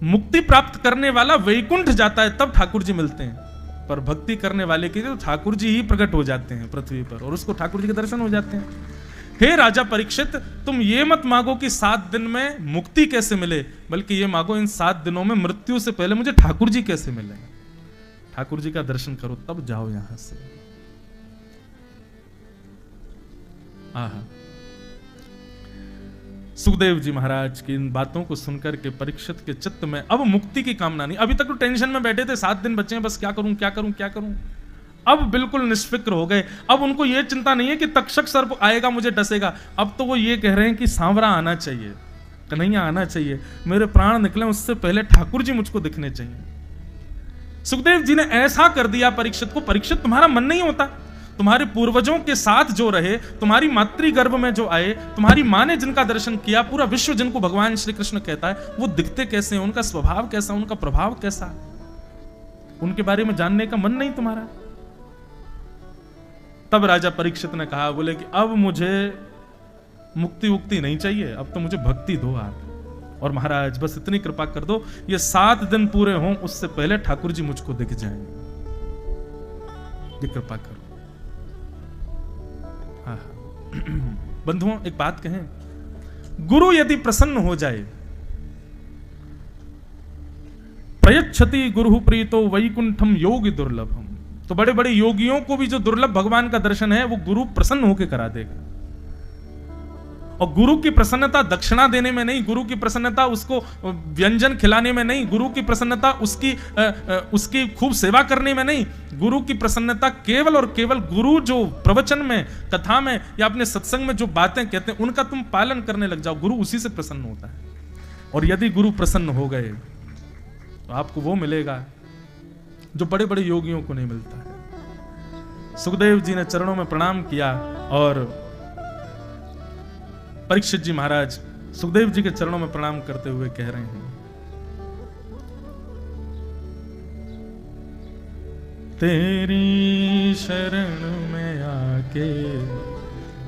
मुक्ति प्राप्त करने वाला वैकुंठ जाता है, तब ठाकुर जी मिलते हैं। पर भक्ति करने वाले के लिए ठाकुर जी ही प्रकट हो जाते हैं पृथ्वी पर, और उसको ठाकुर जी के दर्शन हो जाते हैं। हे राजा परीक्षित, तुम ये मत मांगो कि 7 दिन में मुक्ति कैसे मिले, बल्कि ये मांगो इन 7 दिनों में मृत्यु से पहले मुझे ठाकुर जी कैसे मिले। ठाकुर जी का दर्शन करो, तब जाओ यहां से। आहा, सुखदेव जी महाराज की इन बातों को सुनकर के परीक्षित के चित्त में अब मुक्ति की कामना नहीं। अभी तक तो टेंशन में बैठे थे, 7 दिन बचे हैं, बस क्या करूं क्या करूं क्या करूं। अब बिल्कुल निष्फिक्र हो गए। अब उनको यह चिंता नहीं है कि तक्षक सर्प आएगा मुझे डसेगा। अब तो वो ये कह रहे हैं कि सांवरा आना चाहिए, कन्हैया आना चाहिए, मेरे प्राण निकले उससे पहले ठाकुर जी मुझको दिखने चाहिए। सुखदेव जी ने ऐसा कर दिया परीक्षित को, परीक्षित तुम्हारा मन नहीं होता? तुम्हारे पूर्वजों के साथ जो रहे, तुम्हारी मातृ गर्भ में जो आए, तुम्हारी मां ने जिनका दर्शन किया, पूरा विश्व जिनको भगवान श्री कृष्ण कहता है, वो दिखते कैसे हैं, उनका स्वभाव कैसा, उनका प्रभाव कैसा, उनके बारे में जानने का मन नहीं तुम्हारा? तब राजा परीक्षित ने कहा, बोले कि अब मुझे मुक्ति उक्ति नहीं चाहिए, अब तो मुझे भक्ति दो आप। और महाराज बस इतनी कृपा कर दो, ये 7 दिन पूरे हों उससे पहले ठाकुर जी मुझको दिख जाएं, ये कृपा करो। बंधुओं एक बात कहें, गुरु यदि प्रसन्न हो जाए, प्रयच्छति गुरु प्रीतो वैकुंठम योगी दुर्लभम, तो बड़े बड़े योगियों को भी जो दुर्लभ भगवान का दर्शन है वो गुरु प्रसन्न होकर करा देगा। और गुरु की प्रसन्नता दक्षिणा देने में नहीं, गुरु की प्रसन्नता उसको व्यंजन खिलाने में नहीं, गुरु की प्रसन्नता उसकी खूब सेवा करने में नहीं, गुरु की प्रसन्नता केवल और केवल गुरु जो प्रवचन में, कथा में या अपने सत्संग में जो बातें कहते हैं उनका तुम पालन करने लग जाओ, गुरु उसी से प्रसन्न होता है। और यदि गुरु प्रसन्न हो गए तो आपको वो मिलेगा जो बड़े बड़े योगियों को नहीं मिलता है। सुखदेव जी ने चरणों में प्रणाम किया और परीक्षित जी महाराज सुखदेव जी के चरणों में प्रणाम करते हुए कह रहे हैं, तेरी शरण में आके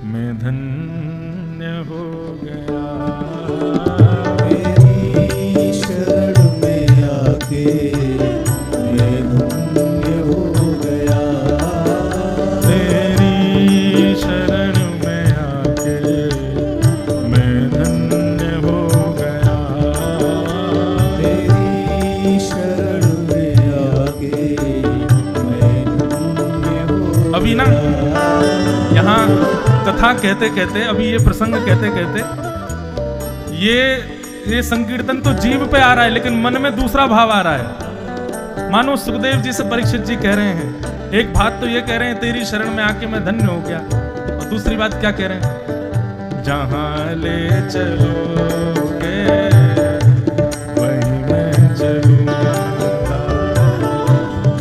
मैं धन्य हो गया। तेरी शरण में आके मैं धन्य हो गया। तेरी शरण में आके मैं धन्य हो गया। तेरी शरण में आके मैं धन्य हो। अभी ना यहाँ कथा कहते कहते, अभी ये प्रसंग कहते कहते, ये संकीर्तन तो जीव पे आ रहा है, लेकिन मन में दूसरा भाव आ रहा है। मानो सुखदेव जी से परीक्षित जी कह रहे हैं, एक बात तो ये कह रहे हैं तेरी शरण में आके मैं धन्य हो गया, और दूसरी बात क्या कह रहे हैं, जहां ले चलोगे वहीं मैं चलूंगा।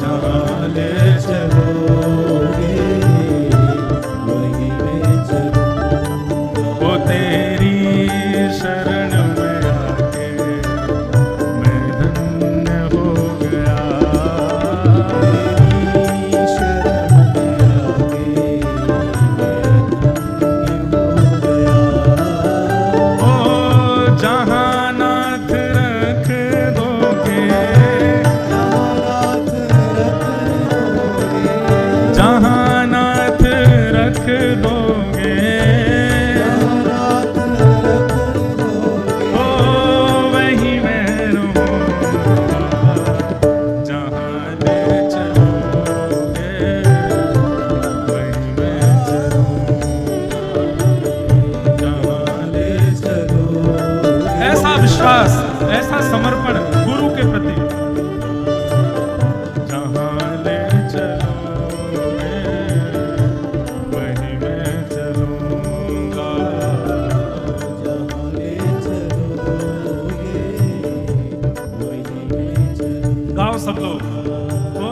जहाँ ले चलोगे वहीं मैं चलूंगा। वो तेरी शरण में आके मैं धन्य हो गया। तेरी शरण में आके मैं धन्य हो गया। ओ जहाँ नाथ रख दोगे, जहाँ नाथ रख दोगे, ओ वहीं मैं रहूँगा। जहाँ ले चलोगे वहीं मैं चलूँगा। जहाँ ले चलोगे। ऐसा विश्वास, ऐसा समर्पण गुरु के प्रति। जहाँ ले चलोगे वहीं मैं चलूँगा। जहाँ ले चलोगे वहीं मैं चलूंगा। गाओ सब लोग। ओ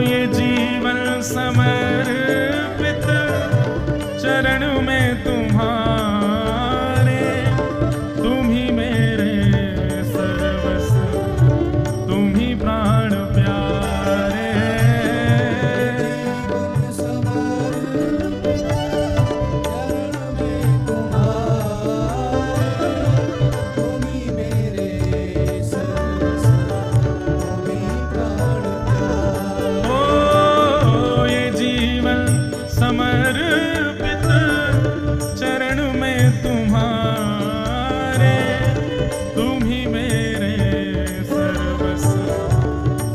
ये जीवन समर्पित चरण में तुम्हारे, तुम ही मेरे सर्वस्व, तुम ही प्राण प्यारे। ओ ये जीवन समर्पित चरण में तुम्हारे, तुम ही मेरे सर्वस्व,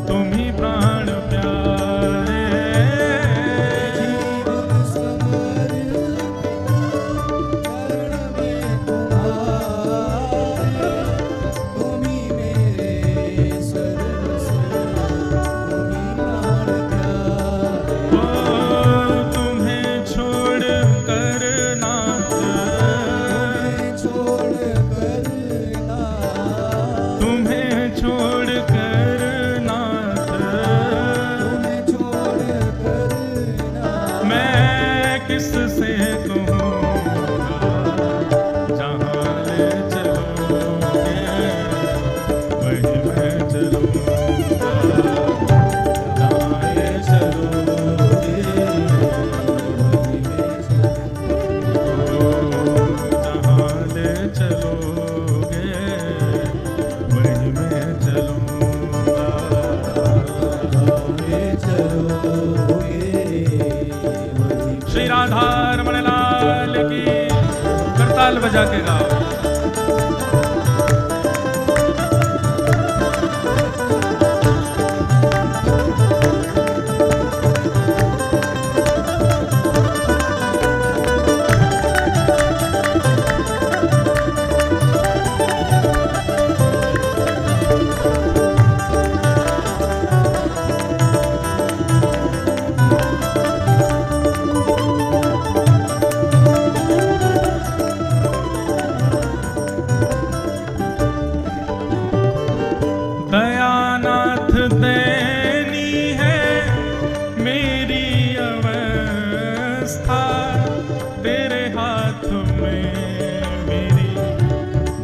तुम ही प्राण प्यारे। ओ तुम्हें छोड़ कर नाथ, तुम्हें छोड़ कर नाथ, मैं किससे कहूँगा। जहाँ ले चलोगे वहीं मैं चलूँगा। जहाँ ले चलोगे वहीं मैं चलूँगा। जहाँ ले चलोगे वहीं मैं चलूँगा। श्री राधा रमण लाल की। करताल बजा के गाओ। दयानाथ देनी है मेरी अवस्था, तेरे हाथ में मेरी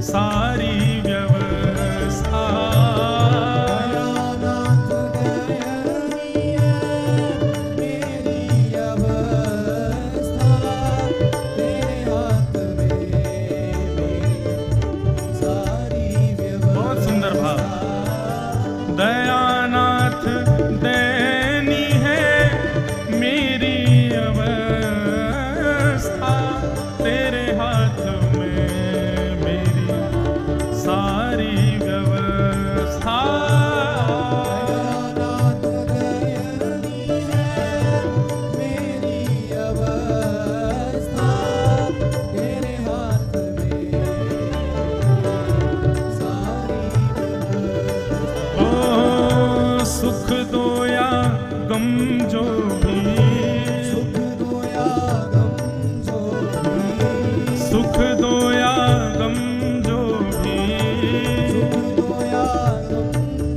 सारी व्यवस्था। दयानाथ देनी है सुख दो या गम जो भी, सुख दो या गम जो भी, सुख दो या गम जो भी, सुख दो या गम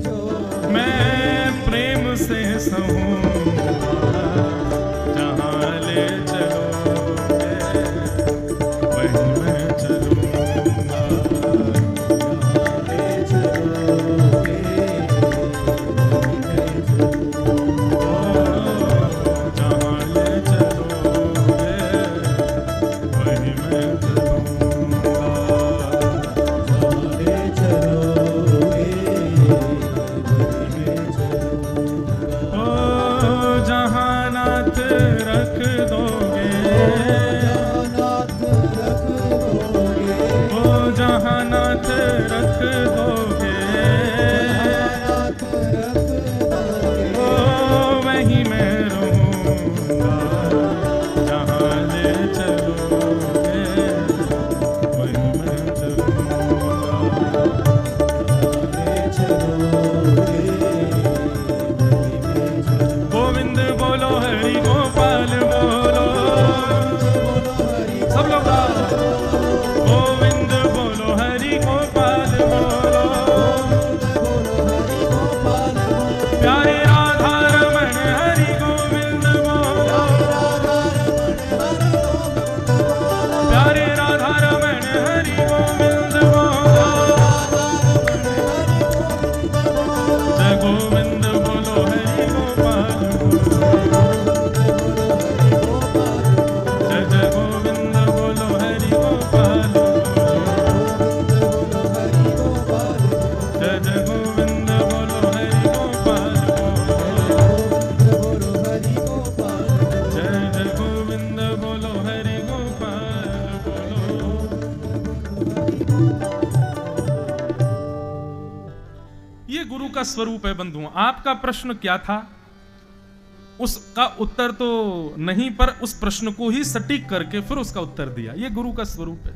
जो भी, मैं प्रेम से सहूँगा, जहाँ ले चलोगे वहीं मैं चलूँगा, जहाँ ले चलोगे वहीं मैं चलूँगा, जहाँ ले चलोगे वहीं मैं चलूँगा। जहाँ ले चलोगे वहीं मैं चलूँगा। ओ जहाँ नाथ रख दोगे, जहाँ नाथ रख दोगे, ओ जहाँ नाथ रख दोगे, नाथ रख दोगे, ओ वहीं मैं रहूँगा, जहाँ ले चलोगे वहीं मैं चलूँगा। ले चलोगे वहीं मैं चलूँगा। गोविंद बोलो हरि गोपाल बोलो, सब लोग गोविंद बोलो हरि गोपाल बोलो, प्यारे राधा रमण हरि गोविंद बोलो, प्यारे राधा रमण हरि गोविंद बोलो, जय गोविंद बोलो हरि गोपाल बोलो, जय जय गोविंद बोलो हरि गोपाल बोलो, जय जय गोविंद बोलो हरि गोपाल बोलो, जय जय गोविंद बोलो हरि गोपाल बोलो। ये गुरु का स्वरूप है बंधुओं। आपका प्रश्न क्या था उसका उत्तर तो नहीं, पर उस प्रश्न को ही सटीक करके फिर उसका उत्तर दिया। ये गुरु का स्वरूप है।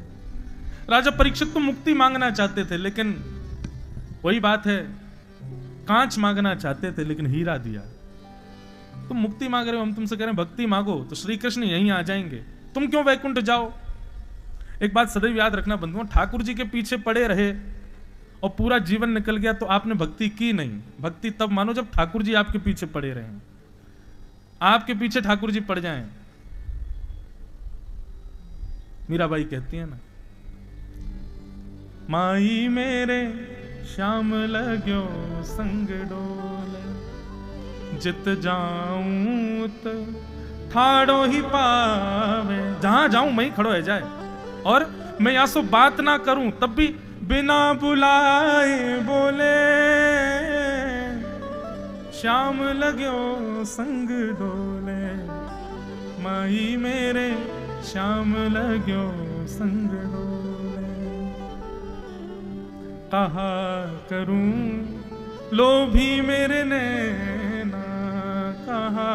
राजा परीक्षित तो मुक्ति मांगना चाहते थे, लेकिन वही बात है, कांच मांगना चाहते थे लेकिन हीरा दिया। तुम मुक्ति मांग रहे हो, हम तुमसे कह रहे हैं भक्ति मांगो, तो श्री कृष्ण यहीं आ जाएंगे। तुम क्यों वैकुंठ जाओ? एक बात सदैव याद रखना बंधुओं, ठाकुर जी के पीछे पड़े रहे और पूरा जीवन निकल गया तो आपने भक्ति की नहीं। भक्ति तब मानो जब ठाकुर जी आपके पीछे पड़े रहे, आपके पीछे ठाकुर जी पड़ जाएं। मीराबाई कहती है ना, माई मेरे श्याम लग्यो संग डोले, जित जाऊं त ठाड़ो ही पावे। जहां जाऊं वहीं खड़ो है जाए, और मैं या सो बात ना करूं तब भी बिना बुलाए बोले, श्याम लग्यो संग डोले, माई मेरे श्याम लग्यो संग डोले। कहा करूं लोभी मेरे नैना, कहा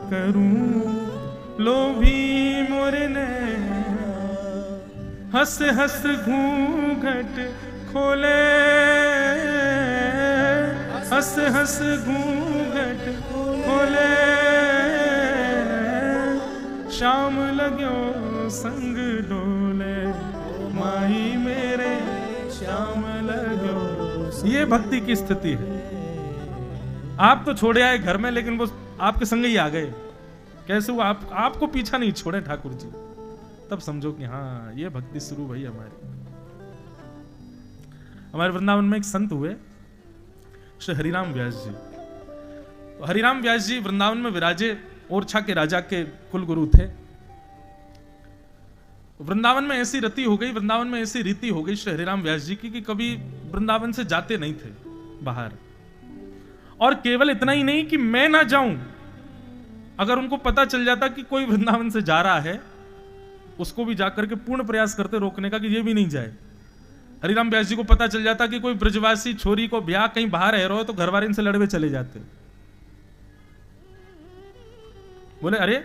करूं लोभी मोरे नैना, हंस हंस घूंघट खोले, हंस हंस घूंघट खोले, शाम लग्यो संग डोले, माही मेरे श्याम लग्यो। ये भक्ति की स्थिति है। आप तो छोड़े आए घर में, लेकिन वो आपके संग ही आ गए। कैसे वो आपको पीछा नहीं छोड़े ठाकुर जी, तब समझो कि हाँ ये भक्ति शुरू हुई हमारी। हमारे वृंदावन में एक संत हुए श्री हरिराम व्यास जी। तो हरिराम व्यास जी वृंदावन में विराजे, ओरछा के राजा के कुलगुरु थे। वृंदावन में ऐसी रति हो गई, वृंदावन में ऐसी रीति हो गई श्री हरिराम व्यास जी की कि कभी वृंदावन से जाते नहीं थे बाहर। और केवल इतना ही नहीं कि मैं ना जाऊं, अगर उनको पता चल जाता कि कोई वृंदावन से जा रहा है, उसको भी जाकर के पूर्ण प्रयास करते रोकने का कि ये भी नहीं जाए। हरिराम व्यास जी को पता चल जाता कि कोई ब्रजवासी छोरी को ब्याह कहीं बाहर रह रहा हो, तो घर वाले इनसे लड़वे चले जाते। बोले अरे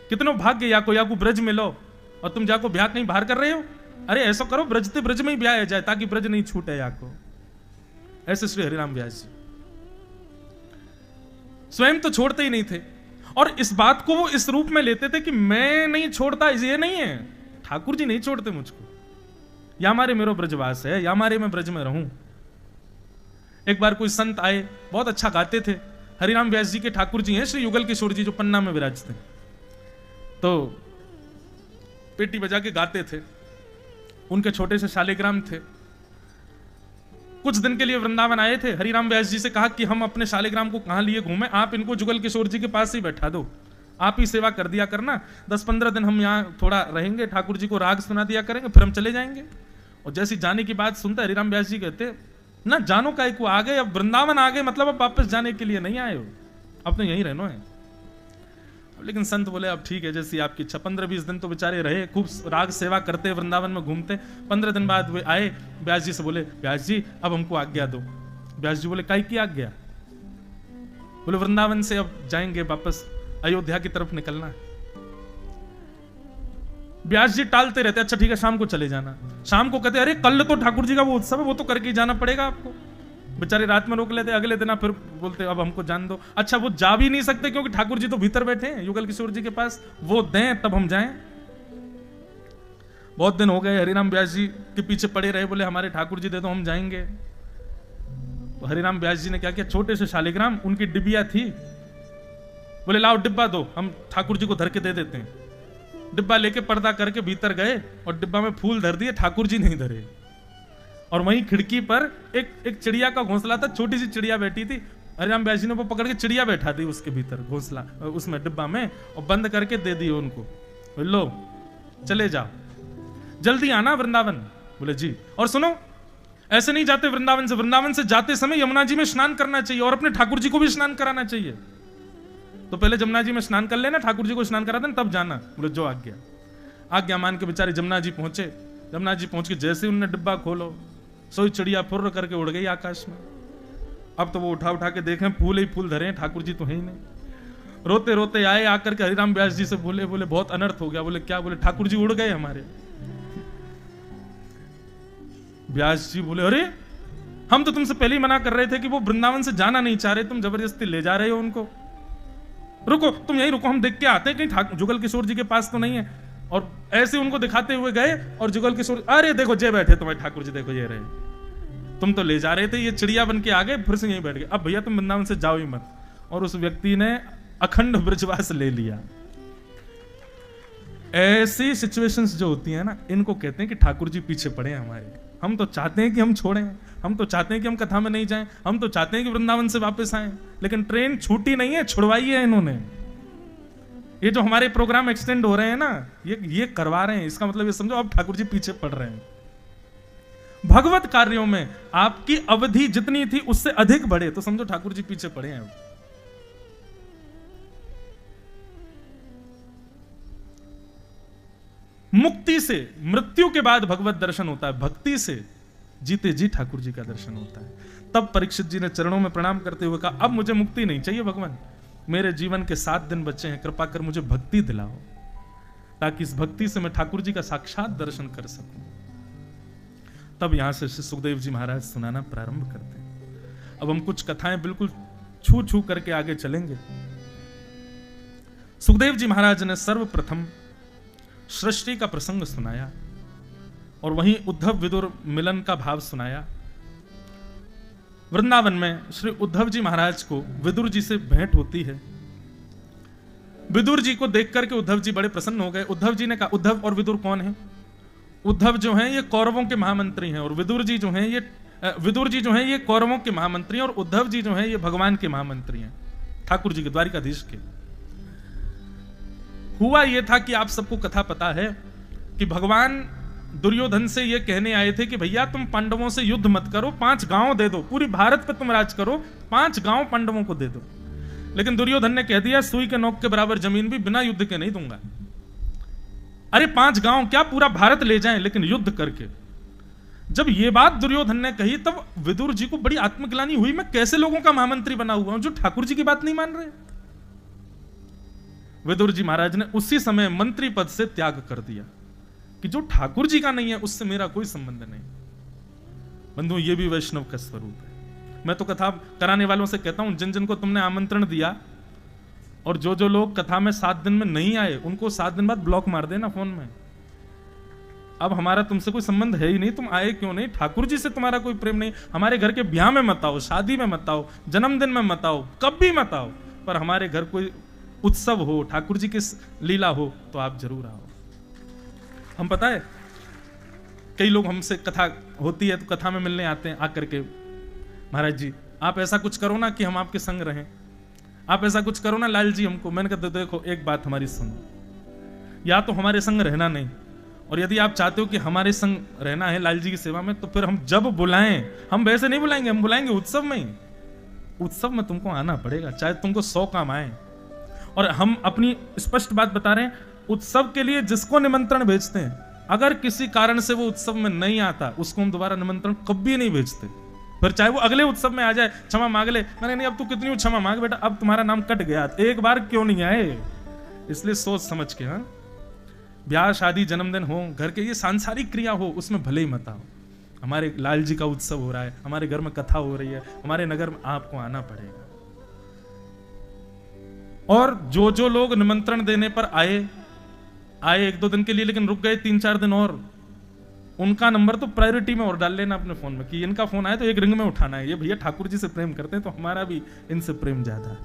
कितनो भाग्य याको ब्रज में लो, और तुम जाको ब्याह कहीं बाहर कर रहे हो। अरे ऐसा करो ब्रजते ब्रज में ही ब्याह जाए, ताकि ब्रज नहीं छूटे याको। ऐसे श्री हरिराम व्यास जी। स्वयं तो छोड़ते ही नहीं थे, और इस बात को वो इस रूप में लेते थे कि मैं नहीं छोड़ता, ये नहीं है, ठाकुर जी नहीं छोड़ते मुझको, या हमारे मेरो ब्रजवास है, या हमारे मैं ब्रज में रहूं। एक बार कोई संत आए, बहुत अच्छा गाते थे, हरिराम व्यास जी के ठाकुर जी हैं श्री युगल किशोर जी, जो पन्ना में विराजते, तो पेटी बजा के गाते थे। उनके छोटे से शालिग्राम थे। कुछ दिन के लिए वृंदावन आए थे, हरिराम व्यास जी से कहा कि हम अपने शालिग्राम को कहां लिए घूमें, आप इनको जुगल किशोर जी के पास ही बैठा दो, आप ही सेवा कर दिया करना, 10-15 दिन हम यहाँ थोड़ा रहेंगे, ठाकुर जी को राग सुना दिया करेंगे, फिर हम चले जाएंगे। और जैसी जाने की बात सुनते हरिराम व्यास जी कहते, ना जानो काहे को आ गए, अब वृंदावन आ गए, मतलब अब वापस जाने के लिए नहीं आए हो, अब तो यहीं रहना है। लेकिन संत बोले अब ठीक है, जैसी आपकी इच्छा। 15-20 दिन तो बेचारे रहे, खूब राग सेवा करते, वृंदावन में घूमते। 15 दिन बाद वे आए, व्यास जी से बोले, व्यास जी अब हमको आज्ञा दो। व्यास जी बोले, काहे की आज्ञा? बोले वृंदावन से अब जाएंगे, वापस अयोध्या की तरफ निकलना है। व्यास जी टालते रहते, अच्छा ठीक है शाम को चले जाना। शाम को कहते, अरे कल तो ठाकुर जी का वो उत्सव है, वो तो करके ही जाना पड़ेगा आपको। बेचारे रात में रोक लेते, अगले दिन फिर बोलते अब हमको जान दो। अच्छा वो जा भी नहीं सकते क्योंकि ठाकुर जी तो भीतर बैठे हैं युगल किशोर जी के पास, वो दें तब हम जाएं। बहुत दिन हो गए, हरिराम व्यास जी के पीछे पड़े रहे, बोले हमारे ठाकुर जी दे दो, हम जाएंगे। तो हरिराम व्यास जी ने क्या किया, छोटे से शालिग्राम, उनकी डिबिया थी, बोले लाओ डिब्बा दो, हम ठाकुर जी को धर के दे देते हैं। डिब्बा लेके पर्दा करके भीतर गए और डिब्बा में फूल धर दिए, ठाकुर जी नहीं धरे। और वहीं खिड़की पर एक चिड़िया का घोंसला था, छोटी सी चिड़िया बैठी थी, हरिराम व्यास जी ने वो पकड़ के चिड़िया बैठा दी उसके भीतर, घोंसला उसमें डिब्बा में, और बंद करके दे दिए उनको, लो चले जाओ, जल्दी आना वृंदावन। बोले जी। और सुनो, ऐसे नहीं जाते वृंदावन से, वृंदावन से जाते समय यमुना जी में स्नान करना चाहिए और अपने ठाकुर जी को भी स्नान कराना चाहिए। तो पहले जमुना जी में स्नान कर लेना, ठाकुर जी को स्नान करा देना, तब जाना। बोले जो आज्ञा। आज्ञा मान के बेचारे जमुना जी पहुंचे। जमुना जी पहुंच के जैसे उन्होंने डिब्बा खोलो, सोई चिड़िया फुर्र करके उड़ गई आकाश में। अब तो वो उठा उठा के देखें, फूल ही फूल धरे हैं, ठाकुर जी तो है ही नहीं। रोते रोते आए, आकर के हरिराम व्यास जी से बोले बहुत अनर्थ हो गया। बोले क्या? बोले ठाकुर जी उड़ गए हमारे। व्यास जी बोले अरे हम तो तुमसे पहले ही मना कर रहे थे कि वो वृंदावन से जाना नहीं चाह रहे, तुम जबरदस्ती ले जा रहे हो उनको। रुको, तुम यहीं रुको, हम देख के आते हैं कहीं जुगल किशोर जी के पास तो नहीं है। और ऐसे उनको दिखाते हुए गए, और जुगल किशोर, अरे देखो जे बैठे तुम्हारे ठाकुर जी, देखो ये रहे, तुम तो ले जा रहे थे, ये चिड़िया बन के आ गए, फिर से यहीं बैठ गए, अब भैया तुम वृंदावन से जाओ ही मत। और उस व्यक्ति ने अखंड ब्रजवास ले लिया। ऐसी सिचुएशंस जो होती है ना, इनको कहते हैं कि ठाकुर जी पीछे पड़े हैं हमारे। हम तो चाहते हैं कि हम छोड़ें, हम तो चाहते हैं कि हम कथा में नहीं जाएं, हम तो चाहते हैं कि वृंदावन से वापस आएं, लेकिन ट्रेन छूटी नहीं है, छुड़वाई है इन्होंने। ये जो हमारे प्रोग्राम एक्सटेंड हो रहे हैं ना, ये करवा रहे हैं। इसका मतलब ये समझो अब ठाकुर जी पीछे पड़ रहे हैं। भगवत कार्यों में आपकी अवधि जितनी थी उससे अधिक बढ़े तो समझो ठाकुर जी पीछे पड़े हैं। मुक्ति से, मृत्यु के बाद भगवत दर्शन होता है, भक्ति से जीते जी ठाकुर जी का दर्शन होता है। तब परीक्षित जी ने चरणों में प्रणाम करते हुए कहा, अब मुझे मुक्ति नहीं चाहिए भगवान, मेरे जीवन के 7 दिन बचे हैं, कृपा कर मुझे भक्ति दिलाओ, ताकि इस भक्ति से मैं ठाकुर जी का साक्षात दर्शन कर सकूं। तब यहां से सुखदेव जी महाराज सुनाना प्रारंभ करते हैं। अब हम कुछ कथाएं बिल्कुल छू छू करके आगे चलेंगे। सुखदेव जी महाराज ने सर्वप्रथम सृष्टि का प्रसंग सुनाया, और वहीं उद्धव विदुर मिलन का भाव सुनाया। वृंदावन में श्री उद्धव जी महाराज को विदुर जी से भेंट होती है। विदुर जी को देख करके उद्धव जी बड़े प्रसन्न हो गए। उद्धव जी ने कहा, उद्धव और विदुर कौन है? उद्धव जो हैं ये कौरवों के महामंत्री हैं, और विदुर जी जो हैं ये कौरवों के महामंत्री हैं, और उद्धव जी जो हैं ये भगवान के महामंत्री हैं, ठाकुर जी के, द्वारिकाधीश के। हुआ ये था कि आप सबको कथा पता है कि भगवान दुर्योधन से ये कहने आए थे कि भैया तुम पांडवों से युद्ध मत करो, 5 गांव दे दो, पूरी भारत पे तुम राज करो, 5 गांव पांडवों को दे दो। लेकिन दुर्योधन ने कह दिया, सुई के नोक के बराबर जमीन भी बिना युद्ध के नहीं दूंगा। अरे 5 गांव क्या, पूरा भारत ले जाएं, लेकिन युद्ध करके। जब ये बात दुर्योधन ने कही तब विदुर जी को बड़ी आत्मग्लानि हुई, मैं कैसे लोगों का महामंत्री बना हुआ हूं जो ठाकुर जी की बात नहीं मान रहे। विदुर जी महाराज ने उसी समय मंत्री पद से त्याग कर दिया कि जो ठाकुर जी का नहीं है उससे मेरा कोई संबंध नहीं। बंधु, ये भी वैष्णव का स्वरूप है। मैं तो कथा कराने वालों से कहता हूं, जिन जिन को तुमने आमंत्रण दिया और जो जो लोग कथा में 7 दिन में नहीं आए, उनको 7 दिन बाद ब्लॉक मार देना फोन में। अब हमारा तुमसे कोई संबंध है ही नहीं, तुम आए क्यों नहीं? ठाकुर जी से तुम्हारा कोई प्रेम नहीं। हमारे घर के ब्याह में मत आओ, शादी में मत आओ, जन्मदिन में मत आओ, कभी मत आओ, पर हमारे घर कोई उत्सव हो, ठाकुर जी की लीला हो, तो आप जरूर आओ। हम पता है, कई लोग हमसे कथा होती है तो कथा में मिलने आते हैं, आकर के महाराज जी आप ऐसा कुछ करो ना कि हम आपके संग रहें, आप ऐसा कुछ करो ना लाल जी हमको। मैंने कहा देखो एक बात हमारी सुनो, या तो हमारे संग रहना नहीं, और यदि आप चाहते हो कि हमारे संग रहना है लाल जी की सेवा में, तो फिर हम जब बुलाएं, हम वैसे नहीं बुलाएंगे, हम बुलाएंगे उत्सव में ही। उत्सव में तुमको आना पड़ेगा, चाहे तुमको 100 काम आए। और हम अपनी स्पष्ट बात बता रहे हैं, उत्सव के लिए जिसको निमंत्रण भेजते हैं, अगर किसी कारण से वो उत्सव में नहीं आता, उसको हम दोबारा निमंत्रण कभी नहीं भेजते। फिर चाहे वो अगले उत्सव में आ जाए, क्षमा मांग ले, मैंने नहीं अब तू कितनी क्षमा मांग बेटा, अब तुम्हारा नाम कट गया, एक बार क्यों नहीं आए? इसलिए सोच समझ के, हाँ, ब्याह शादी जन्मदिन हो, घर के ये सांसारिक क्रिया हो, उसमें भले ही मत आओ। हमारे लाल जी का उत्सव हो रहा है, हमारे घर में कथा हो रही है, हमारे नगर में आपको आना पड़ेगा। और जो जो लोग निमंत्रण देने पर आए 1-2 दिन के लिए, लेकिन रुक गए 3-4 दिन और, उनका नंबर तो प्रायोरिटी में और डाल लेना अपने फोन में कि इनका फोन आए तो एक रिंग में उठाना है। ये भैया ठाकुर जी से प्रेम करते हैं तो हमारा भी इनसे प्रेम ज्यादा है।